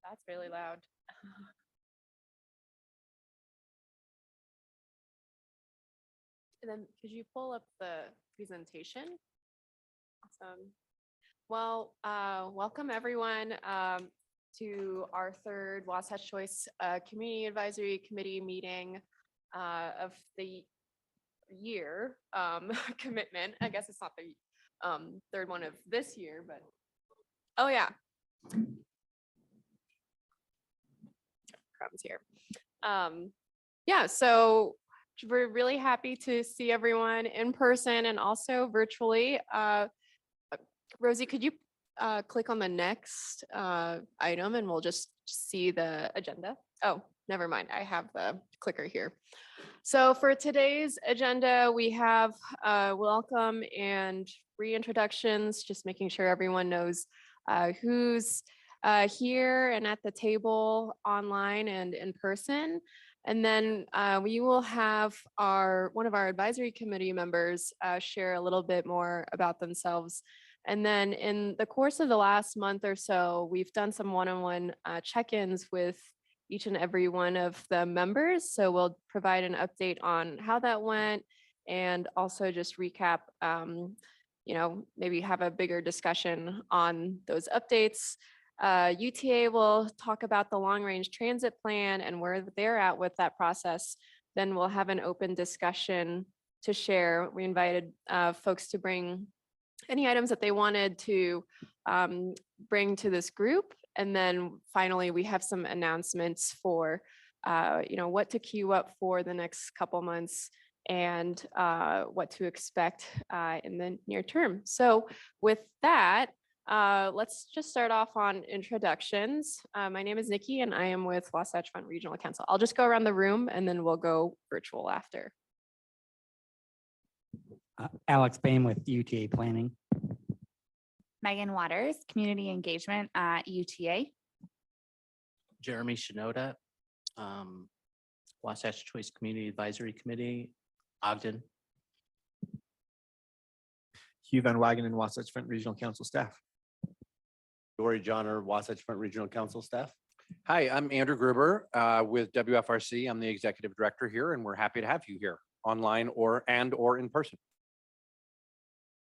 That's really loud. And then could you pull up the presentation? Awesome. Well, welcome everyone to our third Wasatch Choice Community Advisory Committee meeting of the year commitment. I guess it's not the third one of this year, but oh yeah. Crumbs here. Yeah, so we're really happy to see everyone in person and also virtually. Rosie, could you click on the next item and we'll just see the agenda? Oh, never mind. I have the clicker here. So for today's agenda, we have welcome and reintroductions, just making sure everyone knows who's here and at the table online and in person. And then we will have one of our advisory committee members share a little bit more about themselves. And then in the course of the last month or so, we've done some one-on-one check-ins with each and every one of the members. So we'll provide an update on how that went and also just recap, maybe have a bigger discussion on those updates. UTA will talk about the long-range transit plan and where they're at with that process. Then we'll have an open discussion to share. We invited folks to bring any items that they wanted to bring to this group. And then finally, we have some announcements for, what to queue up for the next couple months and what to expect in the near term. So with that, let's just start off on introductions. My name is Nikki and I am with Wasatch Front Regional Council. I'll just go around the room and then we'll go virtual after. Alex Bain with UTA Planning. Megan Waters, Community Engagement at UTA. Jeremy Shinoda, Wasatch Choice Community Advisory Committee, Ogden. Hugh Van Wagen and Wasatch Front Regional Council staff. Dory Johnner, Wasatch Front Regional Council staff. Hi, I'm Andrew Gruber with WFRC. I'm the executive director here, and we're happy to have you here online or in person.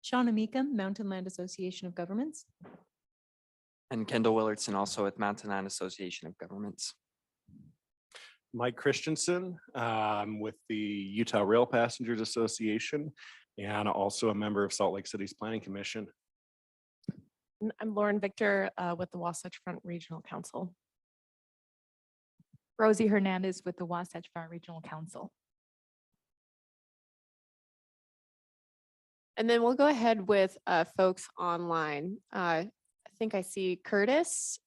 Shauna Meekum, Mountain Land Association of Governments. And Kendall Willardson, also with Mountain Land Association of Governments. Mike Christensen with the Utah Rail Passengers Association and also a member of Salt Lake City's Planning Commission. I'm Lauren Victor with the Wasatch Front Regional Council. Rosie Hernandez with the Wasatch Front Regional Council. And then we'll go ahead with folks online. I think I see Curtis.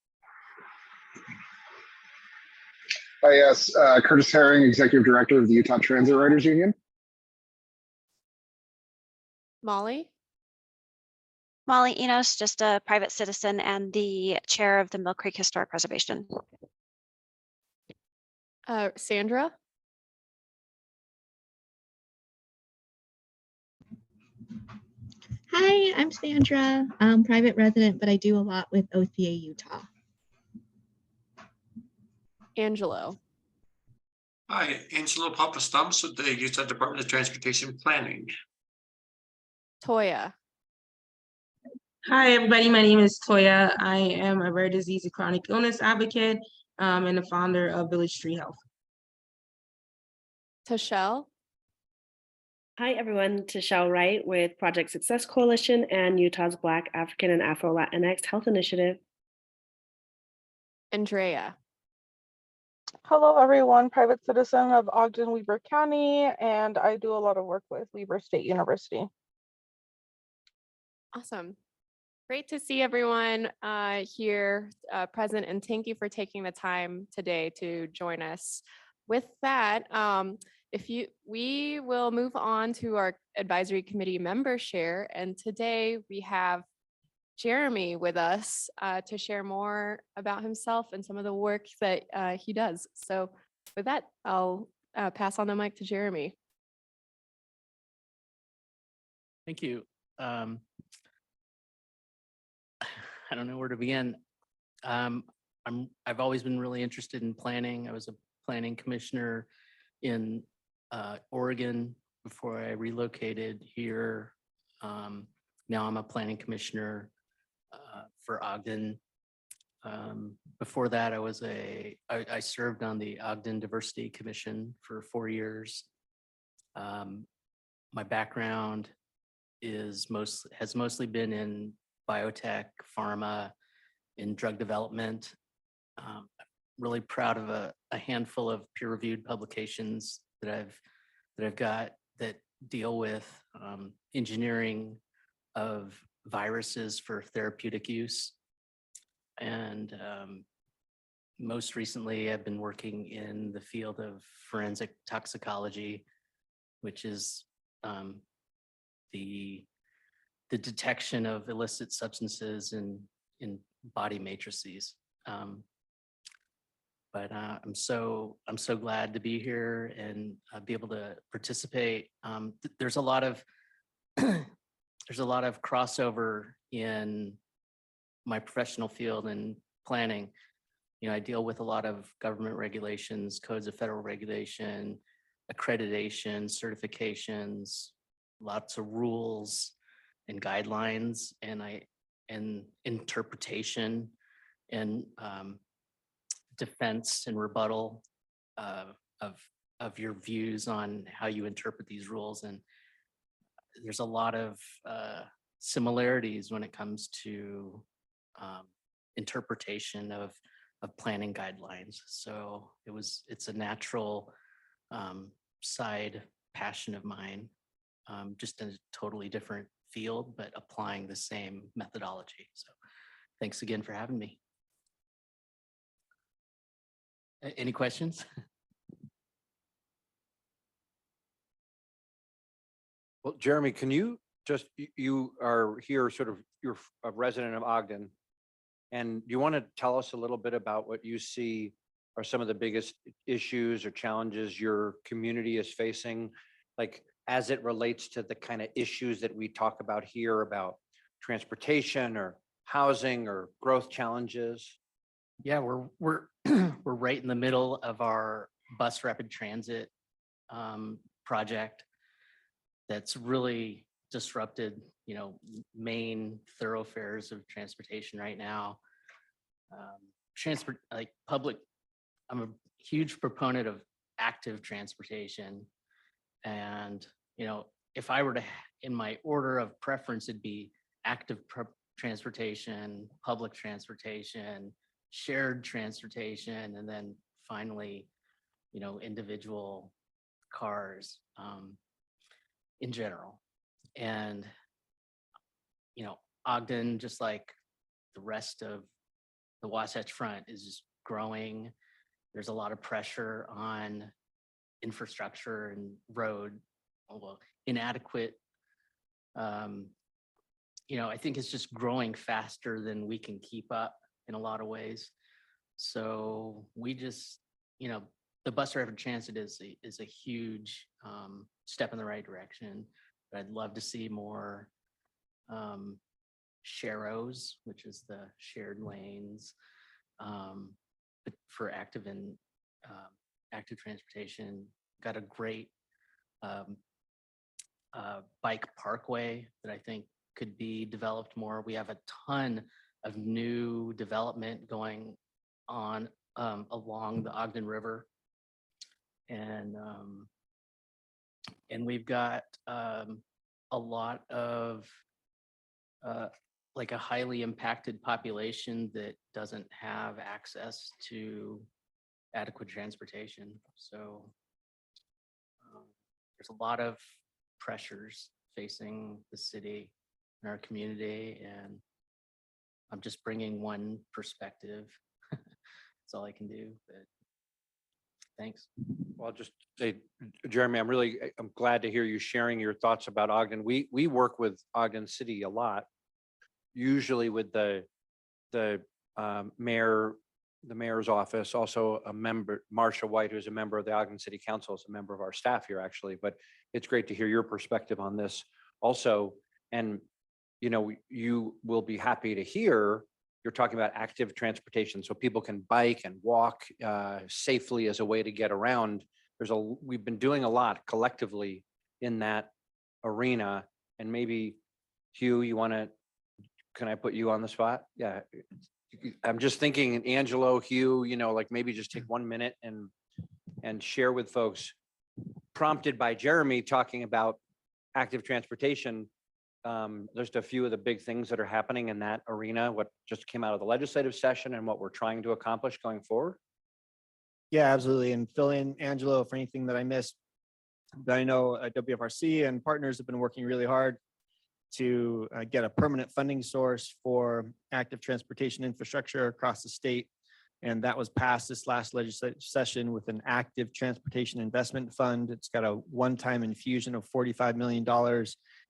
Hi, yes, Curtis Herring, Executive Director of the Utah Transit Riders Union. Molly. Molly Enos, just a private citizen and the chair of the Mill Creek Historic Preservation. Sandra. Hi, I'm Sandra. I'm private resident, but I do a lot with OCA Utah. Angelo. Hi, Angelo Papastamps with the Utah Department of Transportation Planning. Toya. Hi, everybody. My name is Toya. I am a rare disease and chronic illness advocate and the founder of Village Tree Health. Tashelle. Hi, everyone. Tashelle Wright with Project Success Coalition and Utah's Black, African, and Afro-Latinx Health Initiative. Andrea. Hello, everyone. Private citizen of Ogden, Weber County, and I do a lot of work with Weber State University. Awesome. Great to see everyone here present, and thank you for taking the time today to join us. With that, we will move on to our advisory committee member share, and today we have Jeremy with us to share more about himself and some of the work that he does. So with that, I'll pass on the mic to Jeremy. Thank you. I don't know where to begin. I've always been really interested in planning. I was a planning commissioner in Oregon before I relocated here. Now I'm a planning commissioner for Ogden. Before that, I served on the Ogden Diversity Commission for 4 years. My background has mostly been in biotech, pharma, in drug development. Really proud of a handful of peer-reviewed publications that I've got that deal with engineering of viruses for therapeutic use. And most recently, I've been working in the field of forensic toxicology, which is the detection of illicit substances in body matrices. But I'm so glad to be here and be able to participate. There's a lot of crossover in my professional field and planning. You know, I deal with a lot of government regulations, codes of federal regulation, accreditation, certifications, lots of rules and guidelines, and interpretation and defense and rebuttal of your views on how you interpret these rules. And there's a lot of similarities when it comes to interpretation of planning guidelines. So it's a natural side passion of mine, just in a totally different field, but applying the same methodology. So thanks again for having me. Any questions? Well, Jeremy, can you just, you are here sort of, you're a resident of Ogden. And you want to tell us a little bit about what you see are some of the biggest issues or challenges your community is facing, like as it relates to the kind of issues that we talk about here about transportation or housing or growth challenges? Yeah, we're we're right in the middle of our bus rapid transit project that's really disrupted, you know, main thoroughfares of transportation right now. I'm a huge proponent of active transportation, and you know, if I were to, in my order of preference, it'd be active transportation, public transportation, shared transportation, and then finally, you know, individual cars in general. And you know, Ogden, just like the rest of the Wasatch Front, is just growing. There's a lot of pressure on infrastructure and road, well, inadequate. You know, I think it's just growing faster than we can keep up in a lot of ways. So we just, you know, the bus rapid transit is a huge step in the right direction. But I'd love to see more SHAROs, which is the shared lanes, but for active transportation. Got a great bike parkway that I think could be developed more. We have a ton of new development going on along the Ogden River, and we've got a lot of like a highly impacted population that doesn't have access to adequate transportation. So there's a lot of pressures facing the city and our community, and I'm just bringing one perspective. That's all I can do, but thanks. Well, I'll just say, Jeremy, I'm glad to hear you sharing your thoughts about Ogden. We work with Ogden City a lot, usually with the mayor's office, also a member, Marcia White, who's a member of the Ogden City Council, is a member of our staff here actually, but it's great to hear your perspective on this also. And, you know, you will be happy to hear you're talking about active transportation, so people can bike and walk safely as a way to get around. We've been doing a lot collectively in that arena, and maybe Hugh, can I put you on the spot? Yeah. I'm just thinking, Angelo, Hugh, like maybe just take 1 minute and share with folks, prompted by Jeremy talking about active transportation. There's a few of the big things that are happening in that arena, what just came out of the legislative session and what we're trying to accomplish going forward. Yeah, absolutely. And fill in Angelo for anything that I missed. But I know WFRC and partners have been working really hard to get a permanent funding source for active transportation infrastructure across the state. And that was passed this last legislative session with an active transportation investment fund. It's got a one-time infusion of $45 million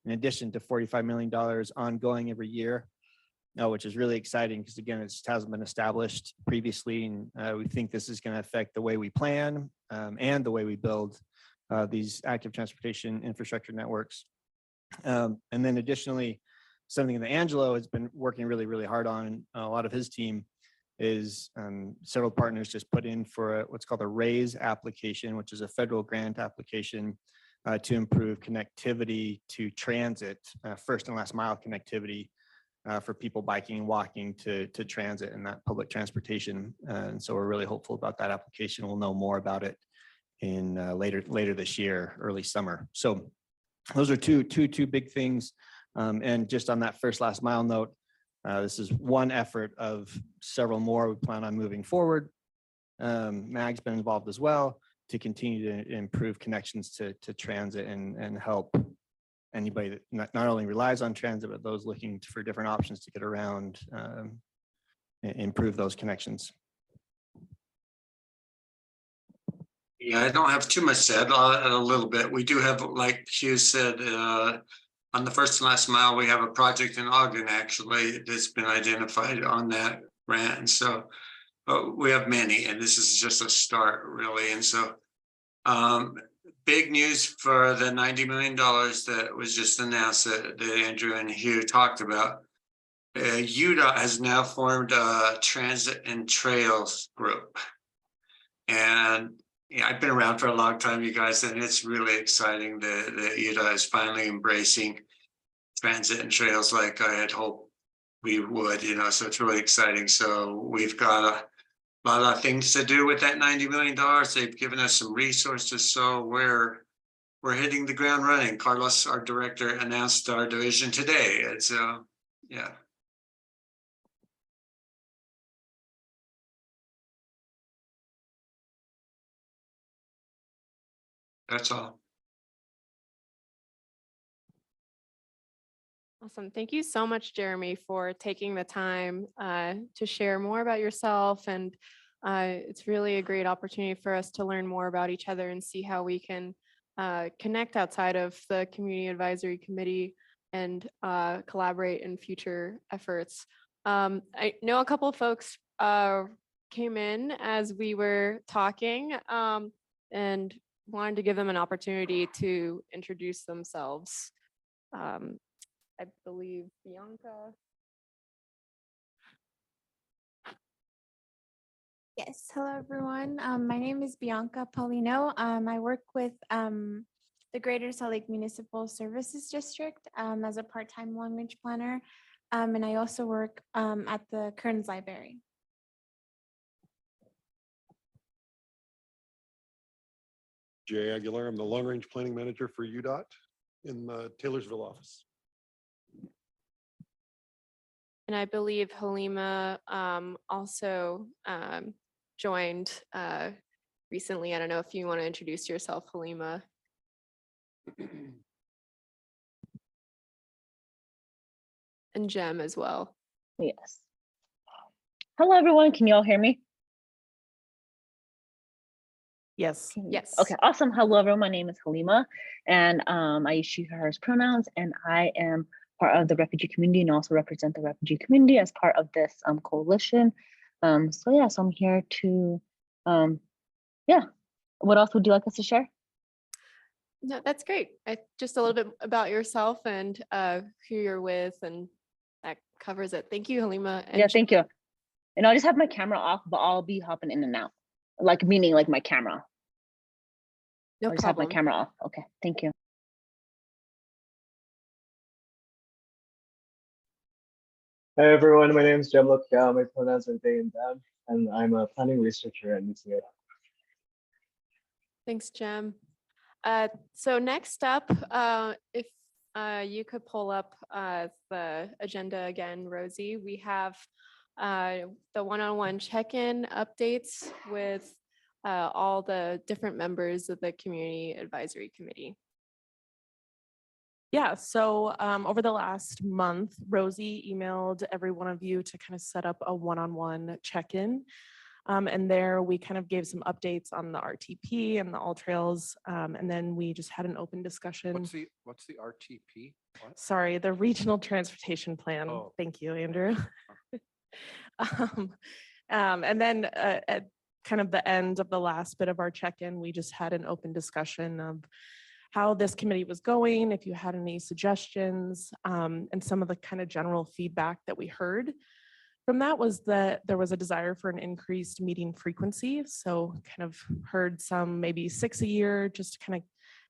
in addition to $45 million ongoing every year, which is really exciting because again, it hasn't been established previously. And we think this is going to affect the way we plan and the way we build these active transportation infrastructure networks. And then additionally, something that Angelo has been working really, really hard on, a lot of his team is several partners just put in for what's called a RAISE application, which is a federal grant application to improve connectivity to transit, first and last mile connectivity for people biking and walking to transit and that public transportation. And so we're really hopeful about that application. We'll know more about it in later this year, early summer. So those are two big things. And just on that first last mile note, this is one effort of several more we plan on moving forward. MAG's been involved as well to continue to improve connections to transit and help anybody that not only relies on transit, but those looking for different options to get around, improve those connections. Yeah, I don't have too much said, a little bit. We do have, like Hugh said, on the first and last mile, we have a project in Ogden actually that's been identified on that grant. And so we have many, and this is just a start really. And so big news for the $90 million that was just announced that Andrew and Hugh talked about. UDOT has now formed a transit and trails group. And yeah, I've been around for a long time, you guys, and it's really exciting that UDOT is finally embracing transit and trails like I had hoped we would, so it's really exciting. So we've got a lot of things to do with that $90 million. They've given us some resources, so we're hitting the ground running. Carlos, our director, announced our division today. And so, yeah. That's all. Awesome. Thank you so much, Jeremy, for taking the time to share more about yourself. And it's really a great opportunity for us to learn more about each other and see how we can connect outside of the Community Advisory Committee and collaborate in future efforts. I know a couple of folks came in as we were talking and wanted to give them an opportunity to introduce themselves. I believe Bianca. Yes, hello everyone. My name is Bianca Paulino. I work with the Greater Salt Lake Municipal Services District as a part-time long-range planner. And I also work at the Kearns Library. Jay Aguilar, I'm the Long Range Planning Manager for UDOT in the Taylorsville office. And I believe Halima also joined recently. I don't know if you want to introduce yourself, Halima. And Jem as well. Yes. Hello, everyone. Can you all hear me? Yes. Yes. Okay, awesome. Hello, everyone. My name is Halima, and I use she, hers pronouns, and I am part of the refugee community and also represent the refugee community as part of this coalition. So yeah, so I'm here to, yeah. What else would you like us to share? No, that's great. Just a little bit about yourself and who you're with and that covers it. Thank you, Halima. And Yeah, thank you. And I'll just have my camera off, but I'll be hopping in and out. Like meaning like my camera. No I'll just have my problem. camera off. Okay, thank you. Hi everyone, my name is Jem Lokia. My pronouns are they and them, and I'm a planning researcher at UTA. Thanks, Jem. So next up, if you could pull up the agenda again, Rosie, we have the one-on-one check-in updates with all the different members of the Community Advisory Committee. Yeah, so over the last month, Rosie emailed every one of you to kind of set up a one-on-one check-in. And there we kind of gave some updates on the RTP and the all trails. And then we just had an open discussion. What's the RTP? What? Sorry, the Regional Transportation Plan. Oh. Thank you, Andrew. And then at kind of the end of the last bit of our check-in, we just had an open discussion of how this committee was going, if you had any suggestions, and some of the kind of general feedback that we heard from that was that there was a desire for an increased meeting frequency. So kind of heard some maybe 6 a year, just to kind of,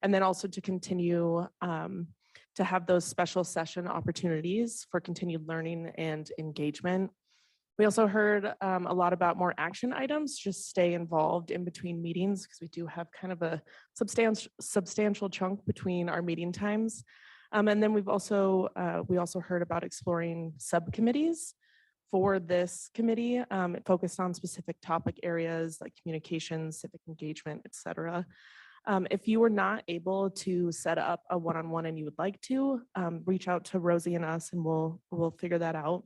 and then also to continue to have those special session opportunities for continued learning and engagement. We also heard a lot about more action items, just stay involved in between meetings because we do have kind of a substantial chunk between our meeting times. And then we also heard about exploring subcommittees for this committee. It focused on specific topic areas like communications, civic engagement, et cetera. If you were not able to set up a one-on-one and you would like to, reach out to Rosie and us and we'll figure that out.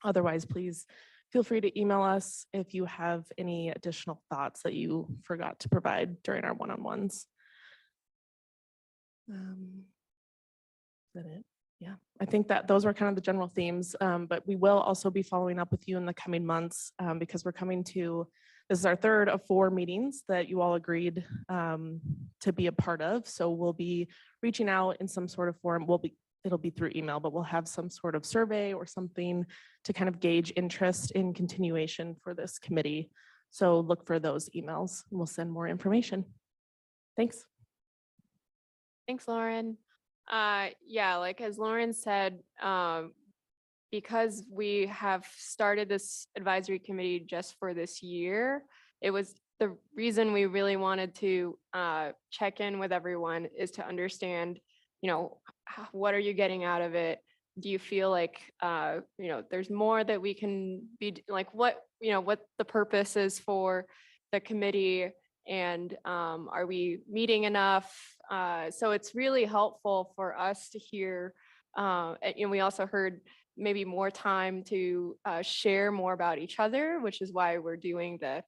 Otherwise, please feel free to email us if you have any additional thoughts that you forgot to provide during our one-on-ones. Is that it? Yeah, I think that those were kind of the general themes, but we will also be following up with you in the coming months because we're coming to, this is our third of 4 meetings that you all agreed to be a part of. So we'll be reaching out in some sort of form. It'll be through email, but we'll have some sort of survey or something to kind of gauge interest in continuation for this committee. So look for those emails and we'll send more information. Thanks. Thanks, Lauren. Yeah, like as Lauren said, because we have started this advisory committee just for this year, it was the reason we really wanted to check in with everyone is to understand, what are you getting out of it? Do you feel like, there's more that we can be like, what the purpose is for the committee and are we meeting enough? So it's really helpful for us to hear, and we also heard maybe more time to share more about each other, which is why we're doing the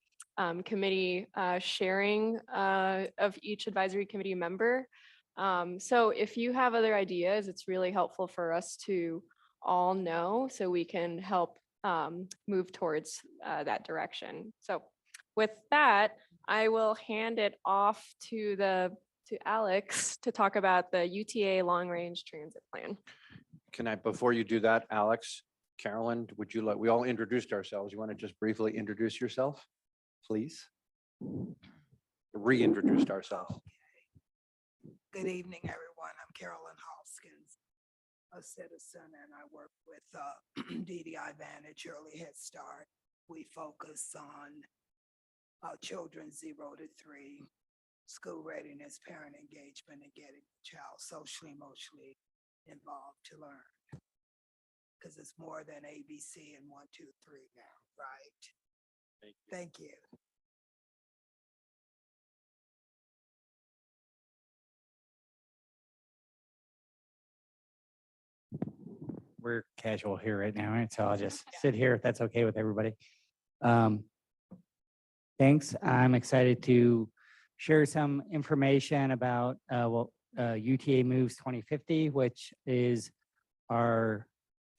committee sharing of each advisory committee member. So if you have other ideas, it's really helpful for us to all know so we can help move towards that direction. So with that, I will hand it off to Alex to talk about the UTA long range transit plan. Can I, before you do that, Alex, Carolyn, would you let, we all introduced ourselves. You want to just briefly introduce yourself, please? Reintroduced ourselves. Good evening, everyone. I'm Carolyn Hoskins, a citizen, and I work with DDI Vantage Early Head Start. We focus on children 0 to 3, school readiness, parent engagement, and getting the child socially, emotionally involved to learn. Because it's more than ABC and 1, 2, 3 now, right? Thank you. We're casual here right now, right? So I'll just sit here if that's okay with everybody. Thanks. I'm excited to share some information about UTA Moves 2050, which is our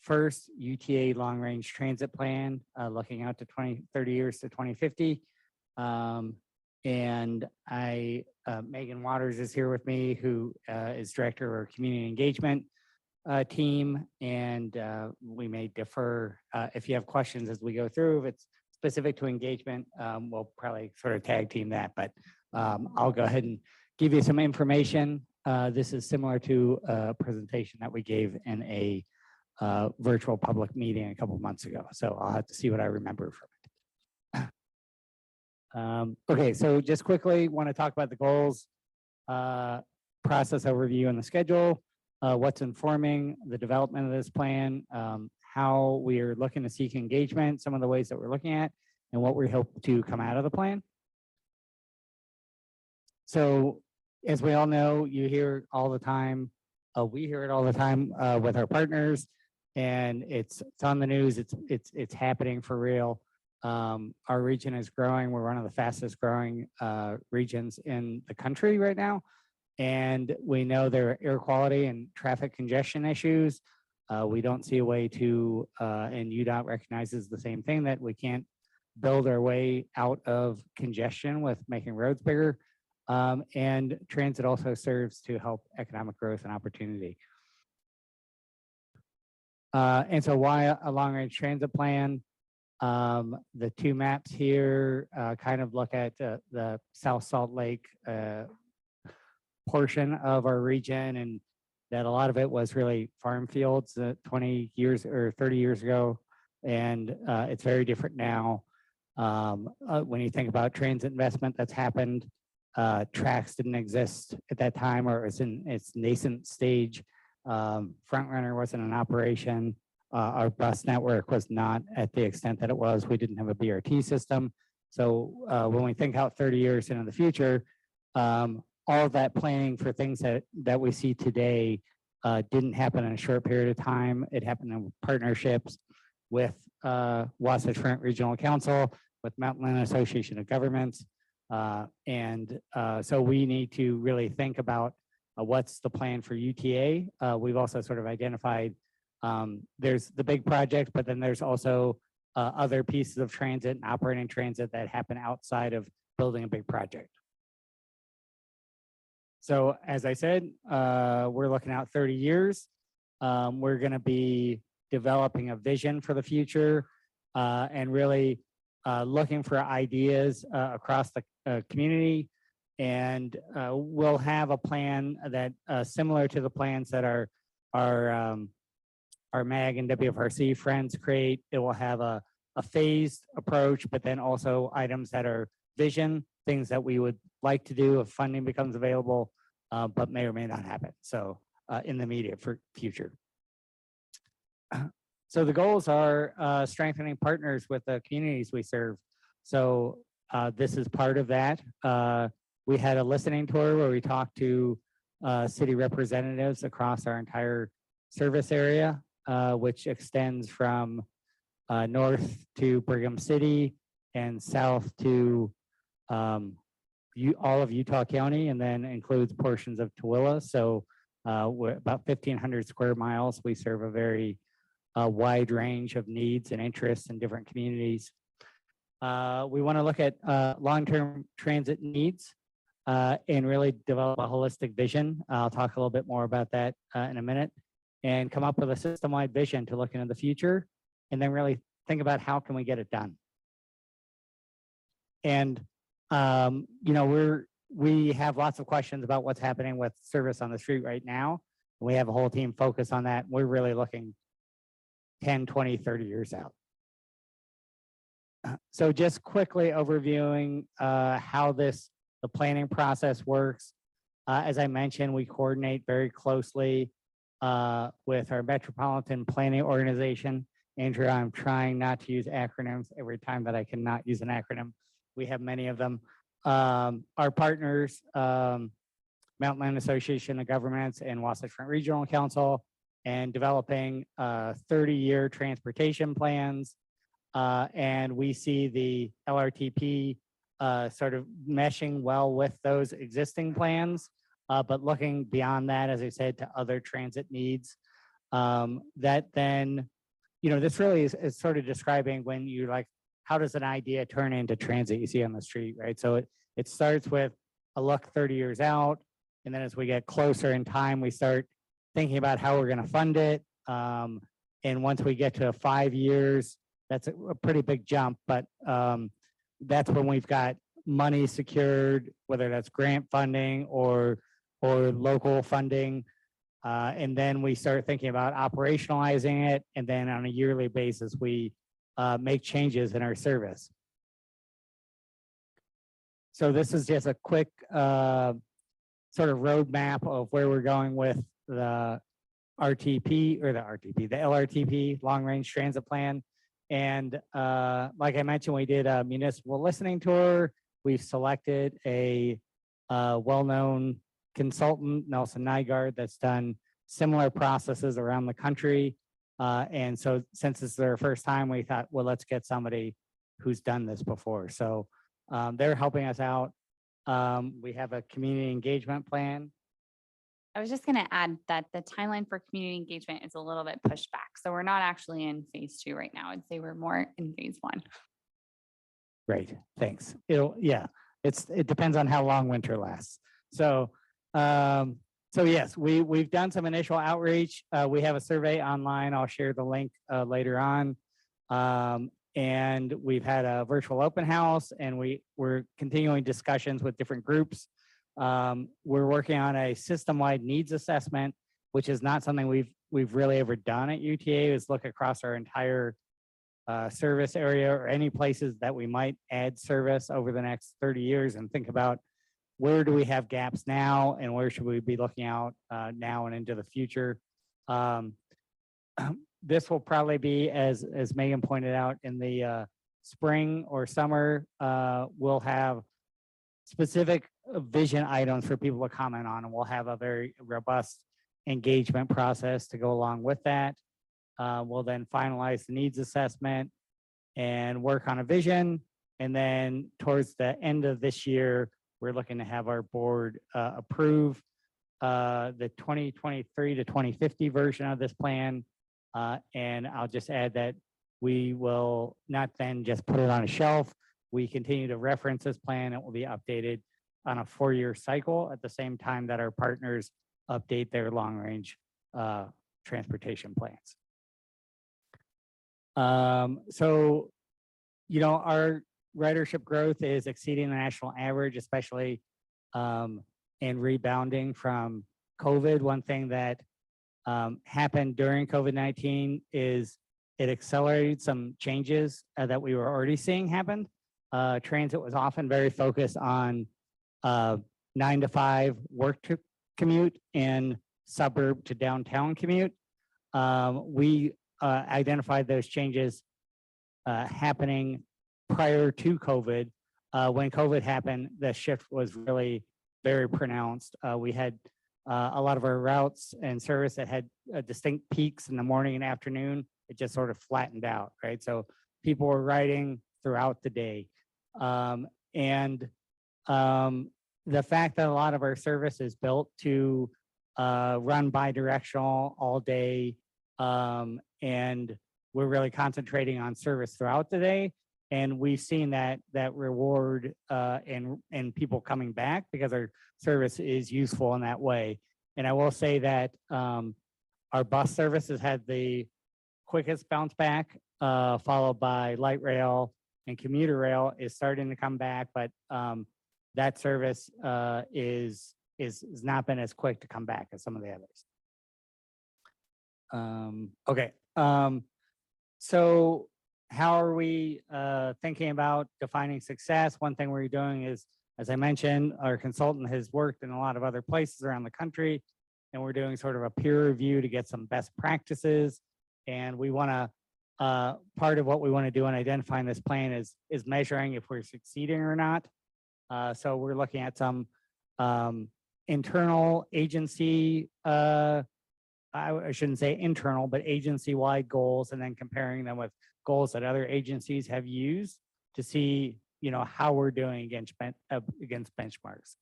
first UTA long range transit plan, looking out to 30 years to 2050. And Megan Waters is here with me, who is Director of Community Engagement. team, and we may defer if you have questions as we go through. If it's specific to engagement, we'll probably sort of tag team that, but I'll go ahead and give you some information. This is similar to a presentation that we gave in a virtual public meeting a couple of months ago. So I'll have to see what I remember from it. Okay, so just quickly want to talk about the goals, process overview and the schedule, what's informing the development of this plan, how we are looking to seek engagement, some of the ways that we're looking at, and what we hope to come out of the plan. So as we all know, you hear all the time, we hear it all the time with our partners, and it's on the news. It's happening for real. Our region is growing. We're one of the fastest growing regions in the country right now. And we know there are air quality and traffic congestion issues. We don't see a way to, and UDOT recognizes the same thing, that we can't build our way out of congestion with making roads bigger. And transit also serves to help economic growth and opportunity. And so why a long-range transit plan? The two maps here kind of look at the South Salt Lake portion of our region, and that a lot of it was really farm fields 20 years or 30 years ago, and it's very different now. When you think about transit investment that's happened, tracks didn't exist at that time, or it's in its nascent stage. Frontrunner wasn't in operation. Our bus network was not at the extent that it was. We didn't have a BRT system. So when we think out 30 years into the future, all of that planning for things that we see today didn't happen in a short period of time. It happened in partnerships with Wasatch Front Regional Council, with Mountain Land Association of Governments. So we need to really think about what's the plan for UTA. We've also sort of identified there's the big project, but then there's also other pieces of transit and operating transit that happen outside of building a big project. So as I said, we're looking out 30 years. We're going to be developing a vision for the future and really looking for ideas across the community. And we'll have a plan that similar to the plans that our MAG and WFRC friends create. It will have a phased approach, but then also items that are vision, things that we would like to do if funding becomes available, but may or may not happen. So in the immediate future. So the goals are strengthening partners with the communities we serve. So this is part of that. We had a listening tour where we talked to city representatives across our entire service area, which extends from north to Brigham City and south to all of Utah County, and then includes portions of Tooele. So we're about 1,500 square miles. We serve a very wide range of needs and interests in different communities. We want to look at long-term transit needs and really develop a holistic vision. I'll talk a little bit more about that in a minute, and come up with a system-wide vision to look into the future, and then really think about how can we get it done. And you know, we have lots of questions about what's happening with service on the street right now. We have a whole team focused on that. We're really looking 10, 20, 30 years out. So just quickly overviewing how the planning process works. As I mentioned, we coordinate very closely with our Metropolitan Planning Organization. Andrew, I'm trying not to use acronyms every time that I cannot use an acronym. We have many of them. Our partners, Mountain Land Association of Governments and Wasatch Front Regional Council, and developing 30-year transportation plans. And we see the LRTP sort of meshing well with those existing plans, but looking beyond that, as I said, to other transit needs. That then, you know, this really is sort of describing when you're like, how does an idea turn into transit you see on the street, right? So it starts with a look 30 years out, and then as we get closer in time, we start thinking about how we're going to fund it. And once we get to 5 years, that's a pretty big jump, but that's when we've got money secured, whether that's grant funding or local funding. And then we start thinking about operationalizing it. And then on a yearly basis, we make changes in our service. So this is just a quick sort of roadmap of where we're going with the RTP or the LRTP, Long Range Transit Plan. And like I mentioned, we did a municipal listening tour. We've selected a well-known consultant, Nelson Nygaard, that's done similar processes around the country. And so since it's their first time, we thought, well, let's get somebody who's done this before. So they're helping us out. We have a community engagement plan. I was just going to add that the timeline for community engagement is a little bit pushed back. So we're not actually in phase 2 right now. I'd say we're more in phase 1. Great, thanks. It depends on how long winter lasts. So, yes, we've done some initial outreach. We have a survey online. I'll share the link later on. And we've had a virtual open house, and we're continuing discussions with different groups. We're working on a system-wide needs assessment, which is not something we've really ever done at UTA, is look across our entire service area or any places that we might add service over the next 30 years and think about where do we have gaps now and where should we be looking out now and into the future. This will probably be, as Megan pointed out, in the spring or summer. We'll have specific vision items for people to comment on, and we'll have a very robust engagement process to go along with that. We'll then finalize the needs assessment and work on a vision. And then towards the end of this year, we're looking to have our board approve the 2023 to 2050 version of this plan. And I'll just add that we will not then just put it on a shelf. We continue to reference this plan. It will be updated on a 4-year cycle at the same time that our partners update their long-range transportation plans. So, our ridership growth is exceeding the national average, especially and rebounding from COVID. One thing that happened during COVID-19 is it accelerated some changes that we were already seeing happen. Transit was often very focused on 9 to 5 work to commute and suburb to downtown commute. We identified those changes happening prior to COVID. When COVID happened, the shift was really very pronounced. We had a lot of our routes and service that had distinct peaks in the morning and afternoon. It just sort of flattened out, right? So people were riding throughout the day. The fact that a lot of our service is built to run bi-directional all day, and we're really concentrating on service throughout the day. And we've seen that reward and people coming back because our service is useful in that way. And I will say that our bus service has had the quickest bounce back, followed by light rail, and commuter rail is starting to come back, but that service is not been as quick to come back as some of the others. Okay, so how are we thinking about defining success? One thing we're doing is, as I mentioned, our consultant has worked in a lot of other places around the country, and we're doing sort of a peer review to get some best practices. And we want to, part of what we want to do in identifying this plan is measuring if we're succeeding or not. So we're looking at some internal agency, I shouldn't say internal, but agency-wide goals, and then comparing them with goals that other agencies have used to see, how we're doing against benchmarks.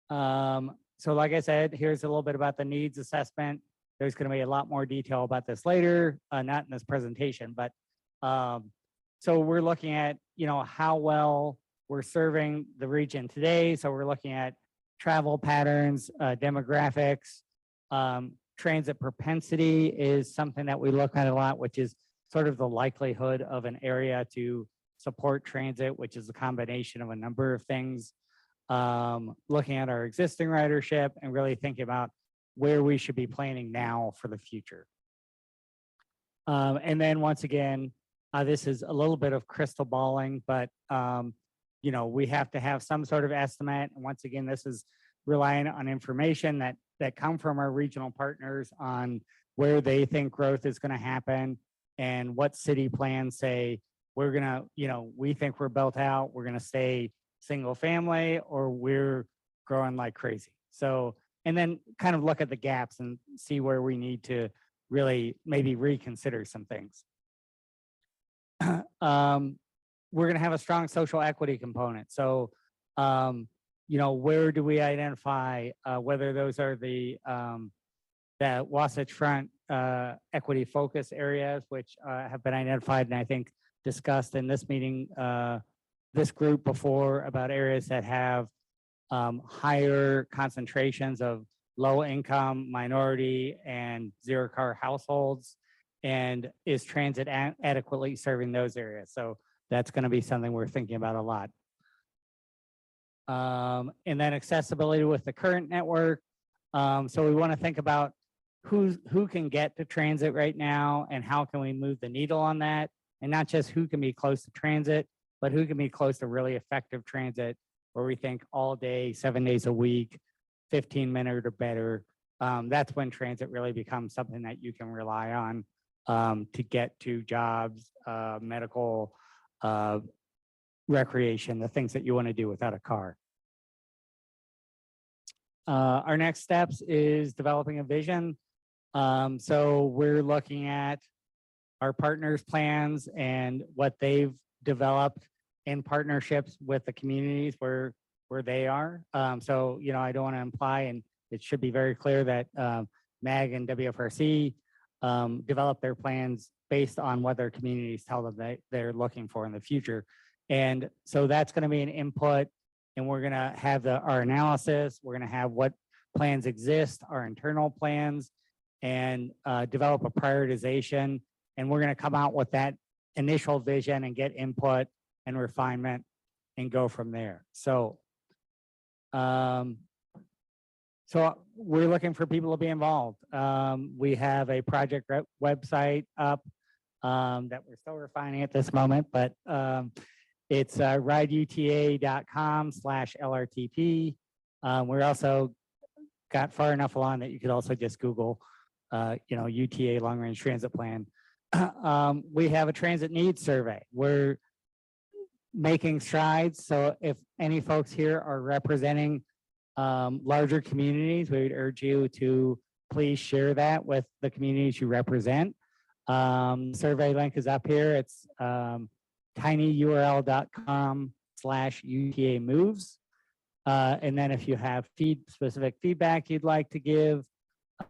So like I said, here's a little bit about the needs assessment. There's going to be a lot more detail about this later, not in this presentation, but so we're looking at, how well we're serving the region today. So we're looking at travel patterns, demographics, Transit propensity is something that we look at a lot, which is sort of the likelihood of an area to support transit, which is a combination of a number of things. Looking at our existing ridership and really thinking about where we should be planning now for the future. And then once again, this is a little bit of crystal balling, but you know, we have to have some sort of estimate. And once again, this is relying on information that come from our regional partners on where they think growth is going to happen and what city plans say we're going to, you know, we think we're built out, we're going to stay single family, or we're growing like crazy. So, and then kind of look at the gaps and see where we need to really maybe reconsider some things. We're going to have a strong social equity component. So, you know, where do we identify whether those are the Wasatch Front equity focus areas, which have been identified and I think discussed in this meeting, this group before, about areas that have higher concentrations of low income, minority, and zero car households, and is transit adequately serving those areas? So that's going to be something we're thinking about a lot. And then accessibility with the current network. So we want to think about who can get to transit right now and how can we move the needle on that, and not just who can be close to transit, but who can be close to really effective transit, where we think all day, 7 days a week, 15-minute or better. That's when transit really becomes something that you can rely on to get to jobs, medical, recreation, the things that you want to do without a car. Our next steps is developing a vision. So we're looking at our partners' plans and what they've developed in partnerships with the communities where they are. So, you know, I don't want to imply, and it should be very clear that MAG and WFRC develop their plans based on what their communities tell them they're looking for in the future. And so that's going to be an input, and we're going to have our analysis. We're going to have what plans exist, our internal plans, and develop a prioritization. And we're going to come out with that initial vision and get input and refinement and go from there. So, so we're looking for people to be involved. We have a project website up that we're still refining at this moment, but it's rideuta.com/LRTP. We're also got far enough along that you could also just Google, you know, UTA Long Range Transit Plan. We have a transit needs survey. We're making strides. So if any folks here are representing larger communities, we would urge you to please share that with the communities you represent. Survey link is up here. It's tinyurl.com/UTA moves. And then if you have specific feedback you'd like to give,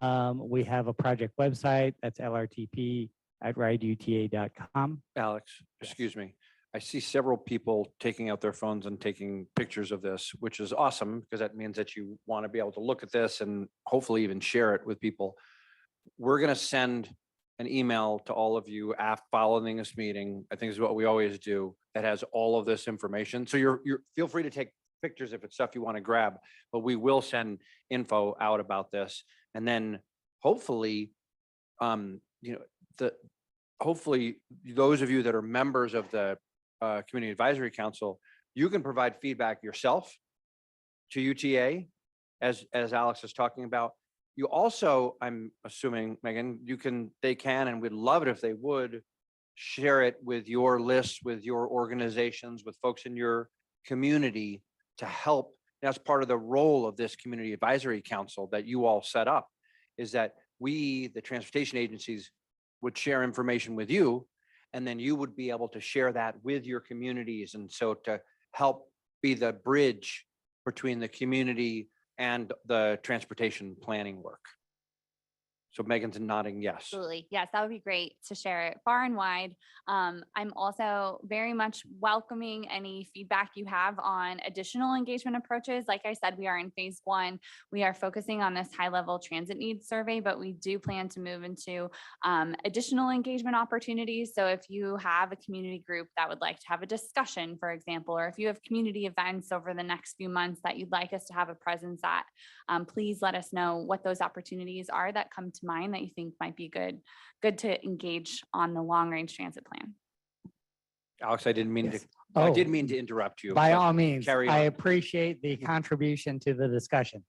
we have a project website. That's lrtp@rideuta.com. Alex, excuse me. I see several people taking out their phones and taking pictures of this, which is awesome because that means that you want to be able to look at this and hopefully even share it with people. We're going to send an email to all of you following this meeting. I think is what we always do. That has all of this information. So you're feel free to take pictures if it's stuff you want to grab, but we will send info out about this. And then hopefully, you know, hopefully those of you that are members of the Community Advisory Council, you can provide feedback yourself to UTA, as Alex is talking about. You also, I'm assuming, Megan, they can, and we'd love it if they would share it with your list, with your organizations, with folks in your community to help. That's part of the role of this Community Advisory Council that you all set up, is that we, the transportation agencies, would share information with you, and then you would be able to share that with your communities. And so to help be the bridge between the community and the transportation planning work. So Megan's nodding yes. Absolutely. Yes, that would be great to share it far and wide. I'm also very much welcoming any feedback you have on additional engagement approaches. Like I said, we are in phase 1. We are focusing on this high-level transit needs survey, but we do plan to move into additional engagement opportunities. So if you have a community group that would like to have a discussion, for example, or if you have community events over the next few months that you'd like us to have a presence at, please let us know what those opportunities are that come to mind that you think might be good to engage on the long range transit plan. Alex, I didn't mean Yes. to, I Oh, did mean to interrupt you. By but all means, carry I on. appreciate the contribution to the discussion.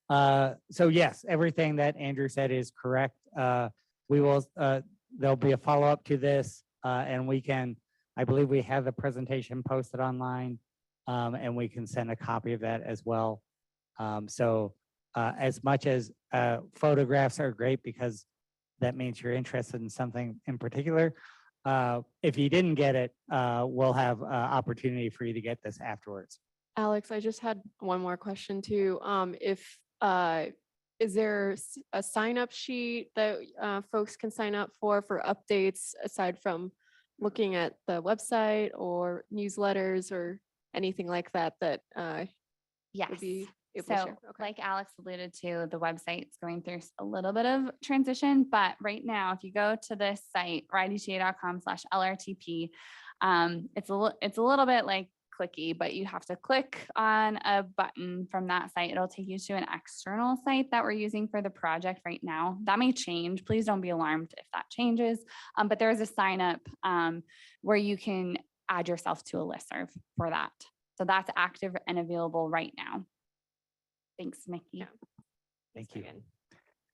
So yes, everything that Andrew said is correct. We will, there'll be a follow-up to this and we can, I believe we have the presentation posted online and we can send a copy of that as well. As much as photographs are great because that means you're interested in something in particular. If you didn't get it, we'll have opportunity for you to get this afterwards. Alex, I just had one more question too. Is there a sign up sheet that folks can sign up for updates aside from looking at the website or newsletters or anything like that that Yes. would be able So to share? Okay. like Alex alluded to, the website's going through a little bit of transition, but right now, if you go to this site, rideeta.com/LRTP, it's a little bit like clicky, but you have to click on a button from that site. It'll take you to an external site that we're using for the project right now. That may change. Please don't be alarmed if that changes. But there's a sign up where you can add yourself to a listserv for that. So that's active and available right now. Thanks, Nikki. Thank you.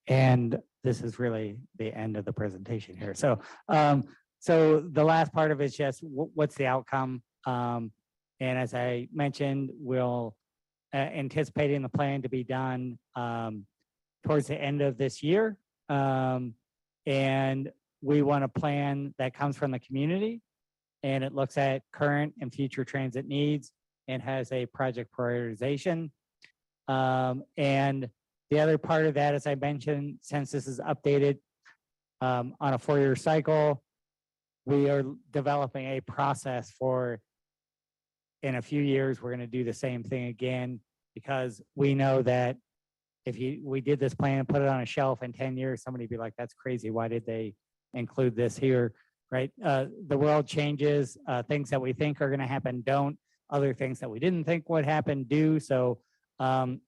And this is really the end of the presentation here. So, so the last part of it is just what's the outcome? And as I mentioned, we'll anticipating the plan to be done towards the end of this year. And we want a plan that comes from the community and it looks at current and future transit needs and has a project prioritization. And the other part of that, as I mentioned, since this is updated on a 4-year cycle, we are developing a process for in a few years, we're going to do the same thing again, because we know that if we did this plan and put it on a shelf in 10 years, somebody would be like, that's crazy. Why did they include this here? Right? The world changes. Things that we think are going to happen don't. Other things that we didn't think would happen do. So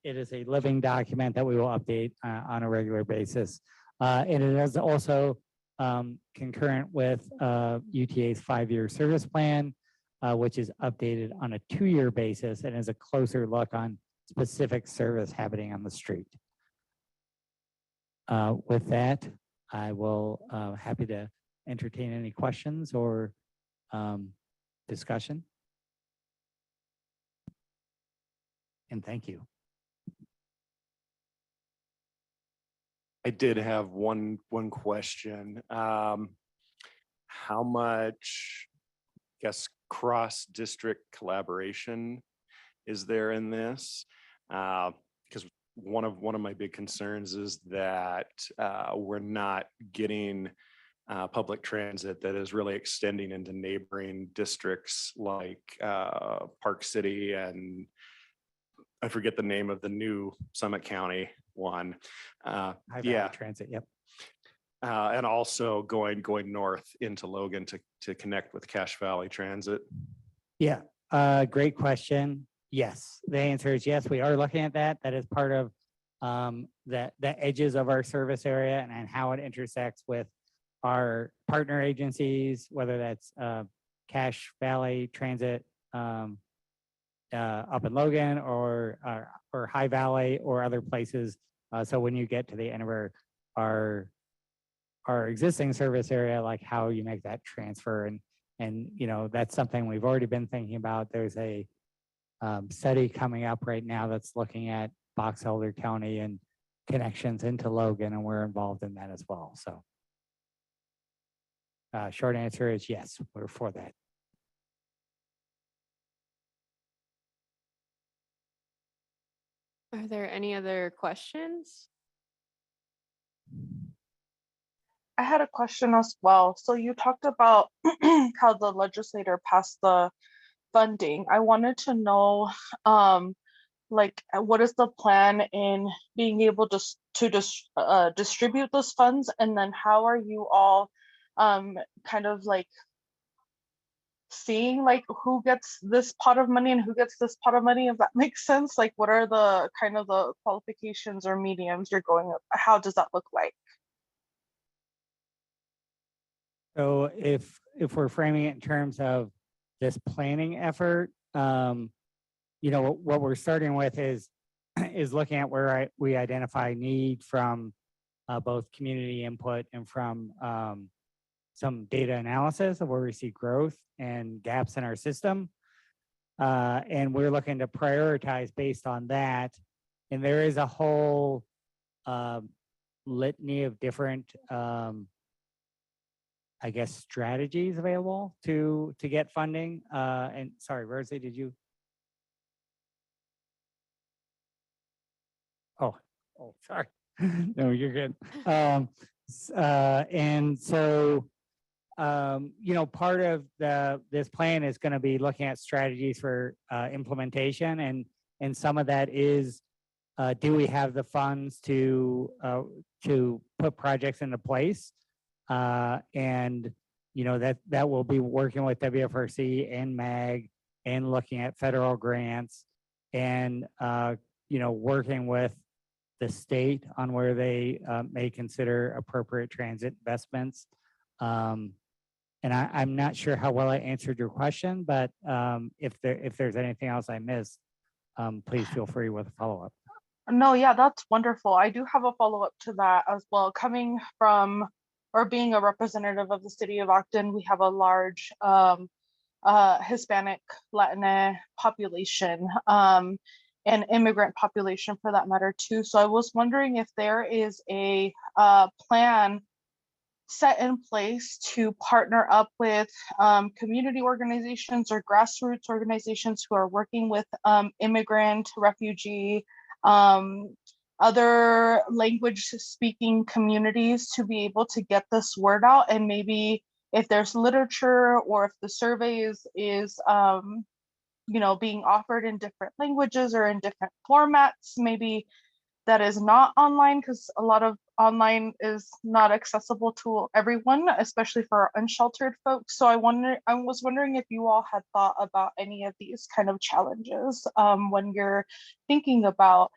it is a living document that we will update on a regular basis. And it is also concurrent with UTA's 5-year service plan, which is updated on a 2-year basis and is a closer look on specific service happening on the street. With that, I will happy to entertain any questions or discussion. And thank you. I did have one question. How much, I guess, cross-district collaboration is there in this? Because one of my big concerns is that we're not getting public transit that is really extending into neighboring districts like Park City and I forget the name of the new Summit County one. High Valley Yeah. Transit, yep. And also going north into Logan to connect with Cache Valley Transit. Yeah, great question. Yes, the answer is yes. We are looking at that. That is part of the edges of our service area and how it intersects with our partner agencies, whether that's Cache Valley Transit up in Logan or High Valley or other places. So when you get to the end of our existing service area, like how you make that transfer and you know, that's something we've already been thinking about. There's a study coming up right now that's looking at Box Elder County and connections into Logan, and we're involved in that as well. So short answer is yes, we're for that. Are there any other questions? I had a question as well. So you talked about how the legislator passed the funding. I wanted to know, what is the plan in being able to distribute those funds, and then how are you all kind of like seeing like who gets this pot of money and who gets this pot of money, if that makes sense? Like, what are the kind of the qualifications or mediums you're going up? How does that look like? So if we're framing it in terms of this planning effort, what we're starting with is looking at where we identify need from both community input and from some data analysis of where we see growth and gaps in our system. And we're looking to prioritize based on that. And there is a whole litany of different I guess strategies available to get funding. And sorry, Rosie, did you? Oh, sorry. No, you're good. And so, part of this plan is going to be looking at strategies for implementation, and some of that is, do we have the funds to put projects into place? And that will be working with WFRC and MAG and looking at federal grants and working with the state on where they may consider appropriate transit investments. And I'm not sure how well I answered your question, but if there's anything else I missed, please feel free with a follow-up. No, yeah, that's wonderful. I do have a follow-up to that as well. Coming from or being a representative of the city of Ogden, we have a large Hispanic, Latina population, and immigrant population for that matter too. So I was wondering if there is a plan set in place to partner up with community organizations or grassroots organizations who are working with immigrant, refugee, other language speaking communities to be able to get this word out. And maybe if there's literature or if the survey is being offered in different languages or in different formats, maybe that is not online, because a lot of online is not accessible to everyone, especially for unsheltered folks. So I was wondering if you all had thought about any of these kind of challenges when you're thinking about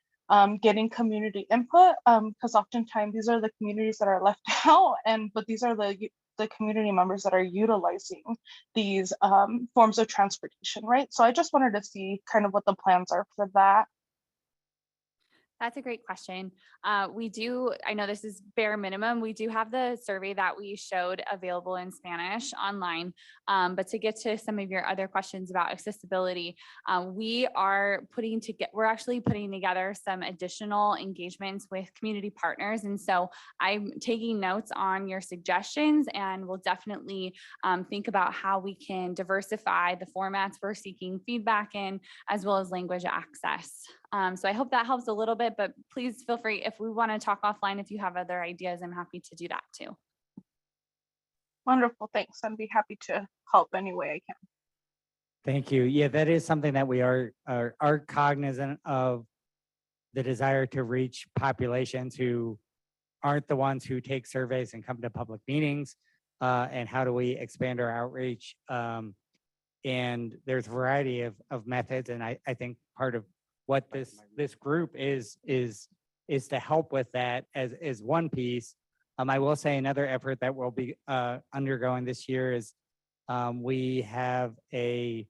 getting community input, because oftentimes these are the communities that are left out, but these are the community members that are utilizing these forms of transportation, right? So I just wanted to see kind of what the plans are for that. That's a great question. I know this is bare minimum. We do have the survey that we showed available in Spanish online. But to get to some of your other questions about accessibility, we're actually putting together some additional engagements with community partners. And so I'm taking notes on your suggestions, and we'll definitely think about how we can diversify the formats we're seeking feedback in, as well as language access. So I hope that helps a little bit, but please feel free if we want to talk offline, if you have other ideas, I'm happy to do that too. Wonderful, thanks. I'd be happy to help any way I can. Thank you. Yeah, that is something that we are cognizant of, the desire to reach populations who aren't the ones who take surveys and come to public meetings, and how do we expand our outreach? And there's a variety of methods, and I think part of what this group is to help with that as one piece. I will say another effort that we'll be undergoing this year is we have a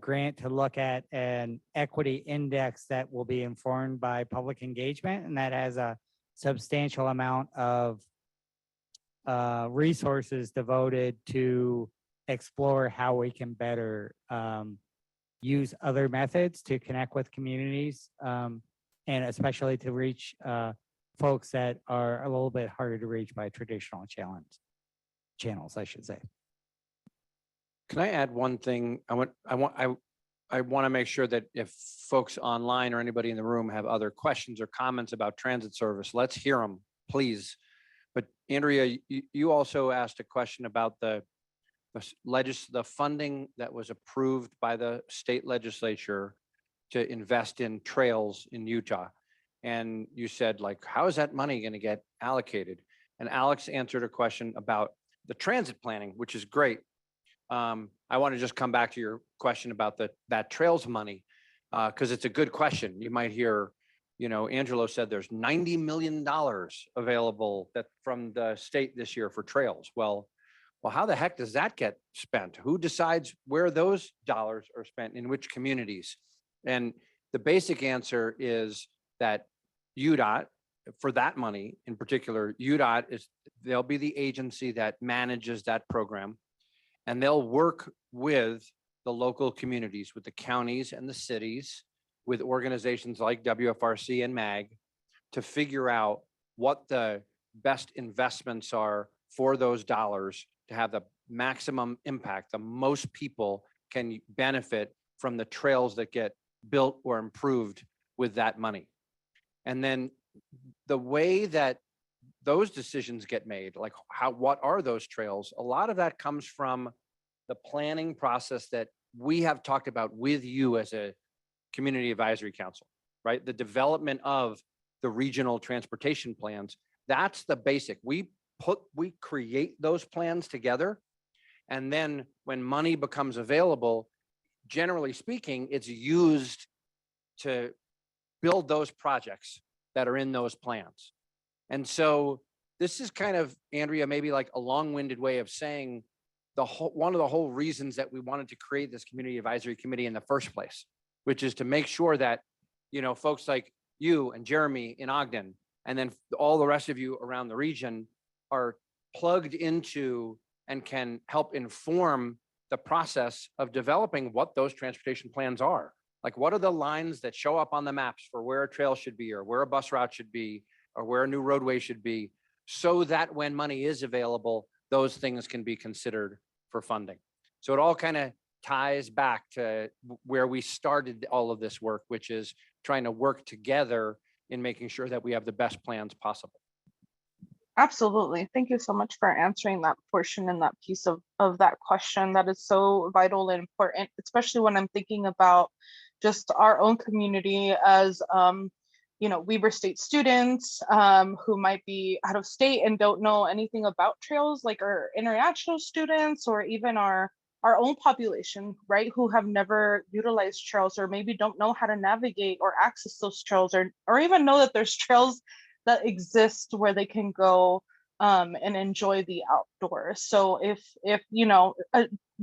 grant to look at an equity index that will be informed by public engagement, and that has a substantial amount of resources devoted to explore how we can better use other methods to connect with communities, and especially to reach folks that are a little bit harder to reach by traditional channels, I should say. Can I add one thing? I want to make sure that if folks online or anybody in the room have other questions or comments about transit service, let's hear them, please. But Andrea, you also asked a question about the funding that was approved by the state legislature to invest in trails in Utah. And you said, like, how is that money going to get allocated? And Alex answered a question about the transit planning, which is great. I want to just come back to your question about that trails money, because it's a good question. You might hear, Angelo said there's $90 million available from the state this year for trails. Well, how the heck does that get spent? Who decides where those dollars are spent, in which communities? And the basic answer is that UDOT, for that money in particular, they'll be the agency that manages that program, and they'll work with the local communities, with the counties and the cities, with organizations like WFRC and MAG, to figure out what the best investments are for those dollars to have the maximum impact. The most people can benefit from the trails that get built or improved with that money. And then the way that those decisions get made, like what are those trails? A lot of that comes from the planning process that we have talked about with you as a community advisory council, right? The development of the regional transportation plans. That's the basic. We create those plans together. And then when money becomes available, generally speaking, it's used to build those projects that are in those plans. And so this is kind of, Andrea, maybe like a long-winded way of saying one of the whole reasons that we wanted to create this community advisory committee in the first place, which is to make sure that, folks like you and Jeremy in Ogden, and then all the rest of you around the region are plugged into and can help inform the process of developing what those transportation plans are. Like, what are the lines that show up on the maps for where a trail should be, or where a bus route should be, or where a new roadway should be, so that when money is available, those things can be considered for funding. So it all kind of ties back to where we started all of this work, which is trying to work together in making sure that we have the best plans possible. Absolutely. Thank you so much for answering that portion and that piece of that question. That is so vital and important, especially when I'm thinking about just our own community as Weber State students who might be out of state and don't know anything about trails, like our international students, or even our own population, right, who have never utilized trails, or maybe don't know how to navigate or access those trails, or even know that there's trails that exist where they can go and enjoy the outdoors. So if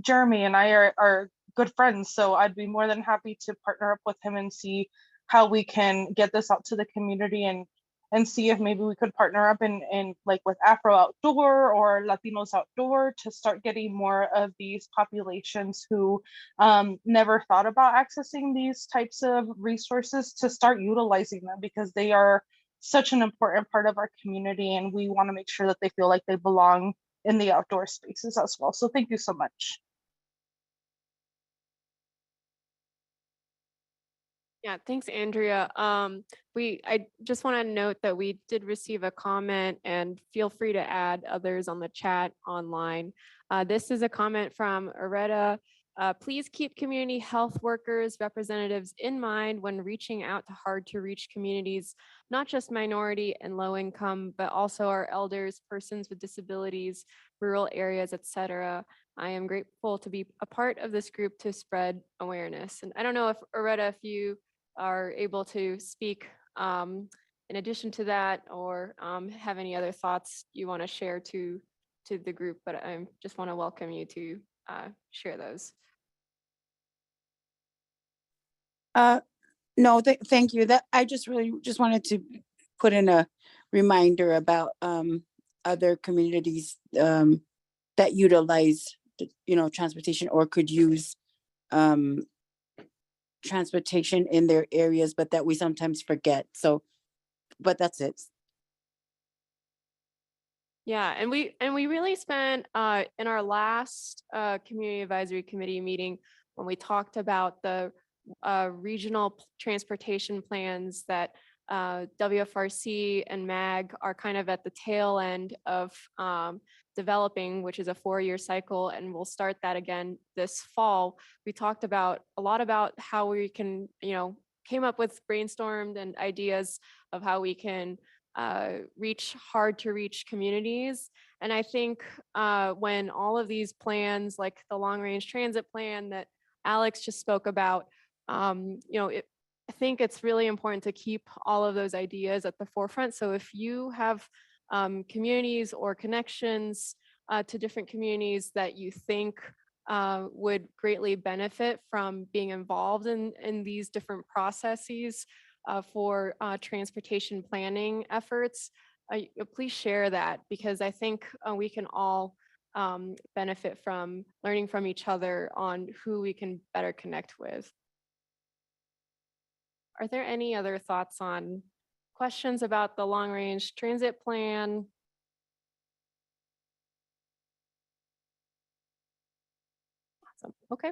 Jeremy and I are good friends, so I'd be more than happy to partner up with him and see how we can get this out to the community, and see if maybe we could partner up in like with Afro Outdoor or Latinos Outdoor to start getting more of these populations who never thought about accessing these types of resources to start utilizing them, because they are such an important part of our community, and we want to make sure that they feel like they belong in the outdoor spaces as well. So thank you so much. Yeah, thanks, Andrea. I just want to note that we did receive a comment, and feel free to add others on the chat online. This is a comment from Areta. Please keep community health workers, representatives in mind when reaching out to hard to reach communities, not just minority and low income, but also our elders, persons with disabilities, rural areas, etc. I am grateful to be a part of this group to spread awareness. And I don't know if Areta, if you are able to speak in addition to that, or have any other thoughts you want to share to the group, but I just want to welcome you to share those. No, thank you. That I just wanted to put in a reminder about other communities that utilize transportation or could use transportation in their areas, but that we sometimes forget. So, but that's it. Yeah, and we really spent in our last community advisory committee meeting, when we talked about the regional transportation plans that WFRC and MAG are kind of at the tail end of developing, which is a 4-year cycle, and we'll start that again this fall. We talked about a lot about how we can, came up with brainstormed and ideas of how we can reach hard to reach communities. And I think when all of these plans, like the long range transit plan that Alex just spoke about, I think it's really important to keep all of those ideas at the forefront. So if you have communities or connections to different communities that you think would greatly benefit from being involved in these different processes for transportation planning efforts, please share that, because I think we can all benefit from learning from each other on who we can better connect with. Are there any other thoughts on questions about the long range transit plan? Awesome. Okay,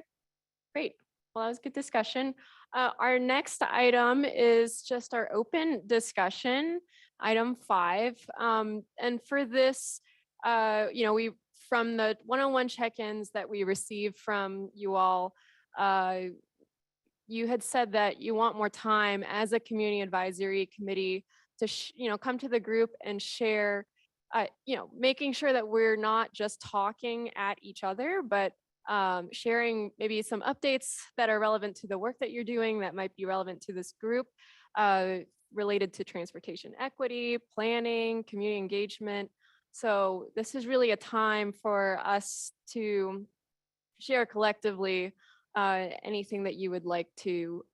great. Well, that was good discussion. Our next item is just our open discussion, item 5. And for this, we from the one-on-one check-ins that we received from you all, you had said that you want more time as a community advisory committee to, come to the group and share, making sure that we're not just talking at each other, but sharing maybe some updates that are relevant to the work that you're doing that might be relevant to this group, related to transportation equity, planning, community engagement. So this is really a time for us to share collectively anything that you would like to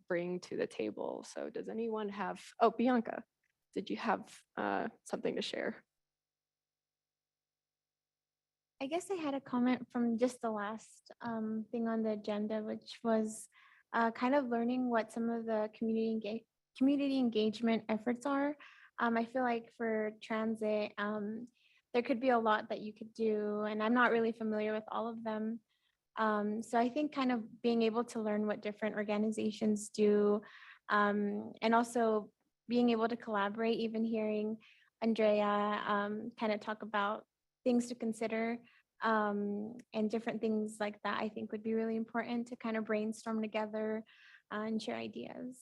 bring to the table. So does anyone have, oh, Bianca, did you have something to share? I guess I had a comment from just the last thing on the agenda, which was kind of learning what some of the community engagement efforts are. I feel like for transit, there could be a lot that you could do, and I'm not really familiar with all of them. So I think kind of being able to learn what different organizations do, and also being able to collaborate, even hearing Andrea kind of talk about things to consider and different things like that, I think would be really important to kind of brainstorm together and share ideas.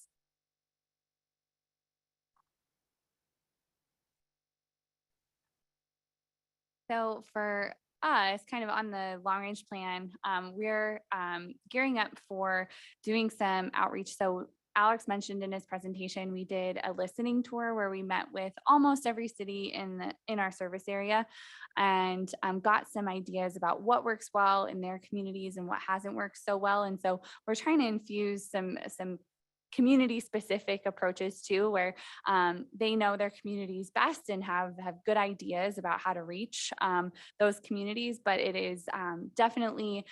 So for us, kind of on the long range plan, we're gearing up for doing some outreach. So Alex mentioned in his presentation, we did a listening tour where we met with almost every city in our service area and got some ideas about what works well in their communities and what hasn't worked so well. And so we're trying to infuse some community specific approaches too, where they know their communities best and have good ideas about how to reach those communities. But it is definitely